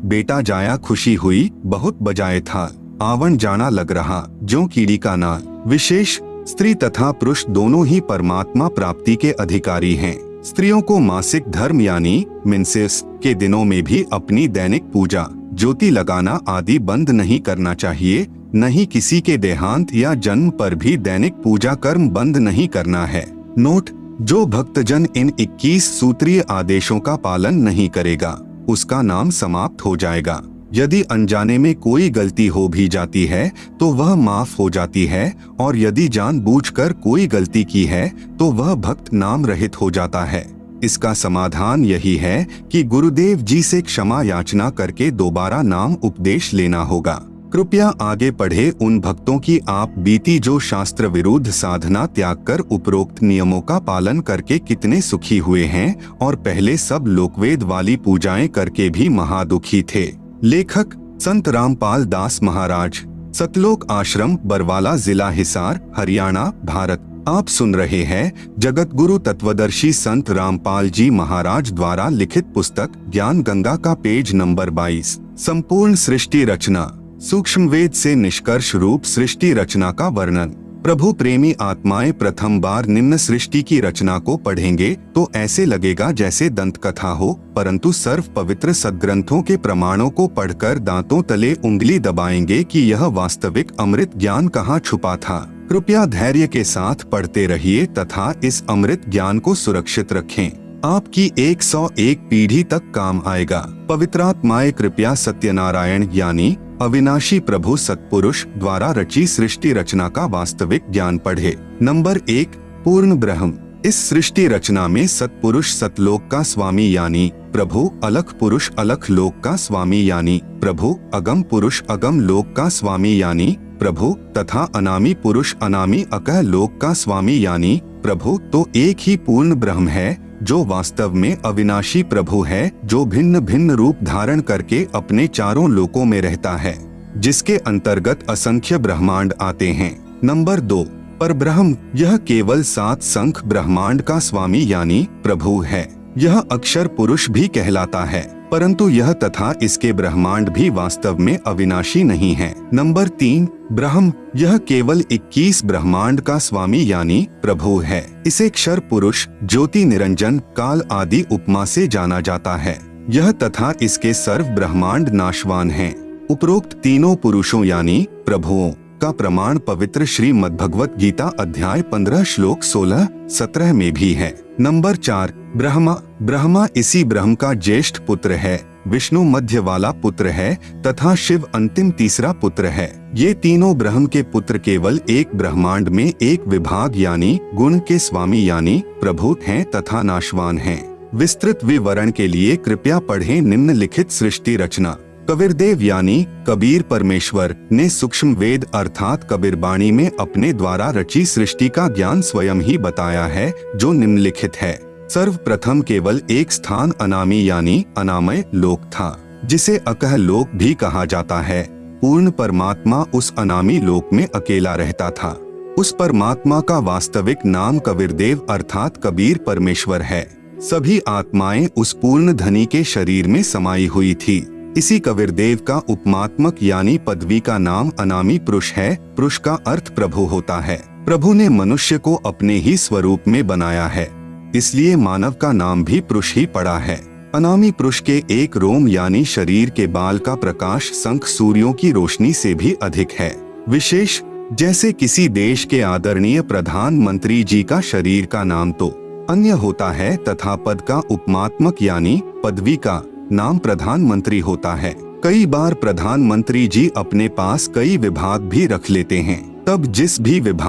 बेटा जाया खुशी हुई, बहुत बजाए था, आवन जाना लग रहा, ज्यों कीड़ी का नाल। विशेष स्त्री तथा पुरुष दोनों ही परमात्मा प्राप्ति के अधिकारी हैं। स्त्रियों को मासिक धर्म यानी मेंसेस के दिनों में भी अपनी दैनिक पूजा, ज्योति लगाना आदि बंद नहीं करना चाहिए। नहीं किसी के देहांत या जन्म पर भी दैनिक पूजा कर्म बंद नहीं करना है। नोट: जो भक्तजन इन 21 सूत्रीय आदेशों का पालन नहीं करेगा, उसका नाम समाप्त हो जाएगा। यदि अनजाने में कोई गलती हो भी जाती है तो वह माफ हो जाती है, और यदि जानबूझकर कोई गलती की है तो वह भक्त नाम रहित हो जाता है। इसका समाधान यही है कि गुरुदेव जी से क्षमा याचना करके दोबारा नाम उपदेश लेना होगा। कृपया आगे पढ़े उन भक्तों की आप बीती जो शास्त्र विरुद्ध साधना त्याग कर उपरोक्त नियमों का पालन करके कितने सुखी हुए हैं, और पहले सब लोकवेद वाली पूजाएं करके भी महादुखी थे। लेखक संत रामपाल दास महाराज, सतलोक आश्रम, बरवाला, जिला हिसार, हरियाणा, भारत। आप सुन रहे हैं जगत गुरु तत्वदर्शी संत रामपाल जी महाराज द्वारा लिखित पुस्तक ज्ञान गंगा का पेज नंबर 22। संपूर्ण सृष्टि रचना, सूक्ष्म वेद से निष्कर्ष रूप सृष्टि रचना का वर्णन। प्रभु प्रेमी आत्माएं प्रथम बार निम्न सृष्टि की रचना को पढ़ेंगे तो ऐसे लगेगा जैसे दंत कथा हो, परंतु सर्व पवित्र सद्ग्रंथों के प्रमाणों को पढ़कर दांतों तले उंगली दबाएंगे कि यह वास्तविक अमृत ज्ञान कहाँ छुपा था। कृपया धैर्य के साथ पढ़ते रहिए तथा इस अमृत ज्ञान को सुरक्षित रखें। आपकी 101 पीढ़ी तक काम आएगा। पवित्रात्माएं कृपया सत्यनारायण यानी अविनाशी प्रभु सत्पुरुष द्वारा रची सृष्टि रचना का वास्तविक ज्ञान पढ़े। नंबर 1, पूर्ण ब्रह्म। इस सृष्टि रचना में सत्पुरुष सतलोक का स्वामी यानी प्रभु, अलख पुरुष अलख लोक का स्वामी यानी प्रभु, अगम पुरुष अगम लोक का स्वामी यानी प्रभु, तथा अनामी पुरुष अनामी अकह लोक का स्वामी यानी प्रभु, तो एक ही पूर्ण ब्रह्म है जो वास्तव में अविनाशी प्रभु है, जो भिन्न भिन्न रूप धारण करके अपने चारों लोकों में रहता है, जिसके अंतर्गत असंख्य ब्रह्मांड आते हैं। नंबर 2, परब्रह्म। यह केवल 7 संख ब्रह्मांड का स्वामी यानी प्रभु है। यह अक्षर पुरुष भी कहलाता है, परंतु यह तथा इसके ब्रह्मांड भी वास्तव में अविनाशी नहीं है। नंबर 3, ब्रह्म। यह केवल 21 ब्रह्मांड का स्वामी यानी प्रभु है। इसे क्षर पुरुष, ज्योति निरंजन, काल आदि उपमा से जाना जाता है। यह तथा इसके सर्व ब्रह्मांड नाशवान हैं। उपरोक्त तीनों पुरुषों यानी प्रभुओं का प्रमाण पवित्र श्रीमद् भगवत गीता अध्याय 15 श्लोक 16-17 में भी है। नंबर 4, ब्रह्मा। ब्रह्मा इसी ब्रह्म का ज्येष्ठ पुत्र है, विष्णु मध्य वाला पुत्र है तथा शिव अंतिम तीसरा पुत्र है। ये तीनों ब्रह्म के पुत्र केवल एक ब्रह्मांड में एक विभाग यानी गुण के स्वामी यानी प्रभु हैं तथा नाशवान हैं। विस्तृत विवरण के लिए कृपया पढ़ें निम्नलिखित सृष्टि रचना। कबीरदेव यानी कबीर परमेश्वर ने सूक्ष्म वेद अर्थात कबीरबाणी में अपने द्वारा रची सृष्टि का ज्ञान स्वयं ही बताया है, जो निम्नलिखित है। सर्वप्रथम केवल एक स्थान अनामी यानी अनामय लोक था, जिसे अकह लोक भी कहा जाता है। पूर्ण परमात्मा उस अनामी लोक में अकेला रहता था। उस परमात्मा का वास्तविक नाम कबीरदेव अर्थात कबीर परमेश्वर है। सभी आत्माएं उस पूर्ण धनी के शरीर में समाई हुई थी। इसी कबीरदेव का उपमात्मक यानी पदवी का नाम अनामी पुरुष है। पुरुष का अर्थ प्रभु होता है। प्रभु ने मनुष्य को अपने ही स्वरूप में बनाया है, इसलिए मानव का नाम भी पुरुष ही पड़ा है। अनामी पुरुष के एक रोम यानी शरीर के बाल का प्रकाश संख सूर्यों की रोशनी से भी अधिक है। विशेष जैसे किसी देश के आदरणीय प्रधानमंत्री जी का शरीर का नाम तो अन्य होता है तथा पद का उपमात्मक यानी पदवी का नाम प्रधानमंत्री होता है। कई बार प्रधानमंत्री जी अपने पास कई विभाग भी रख लेते हैं, तब जिस भी विभाग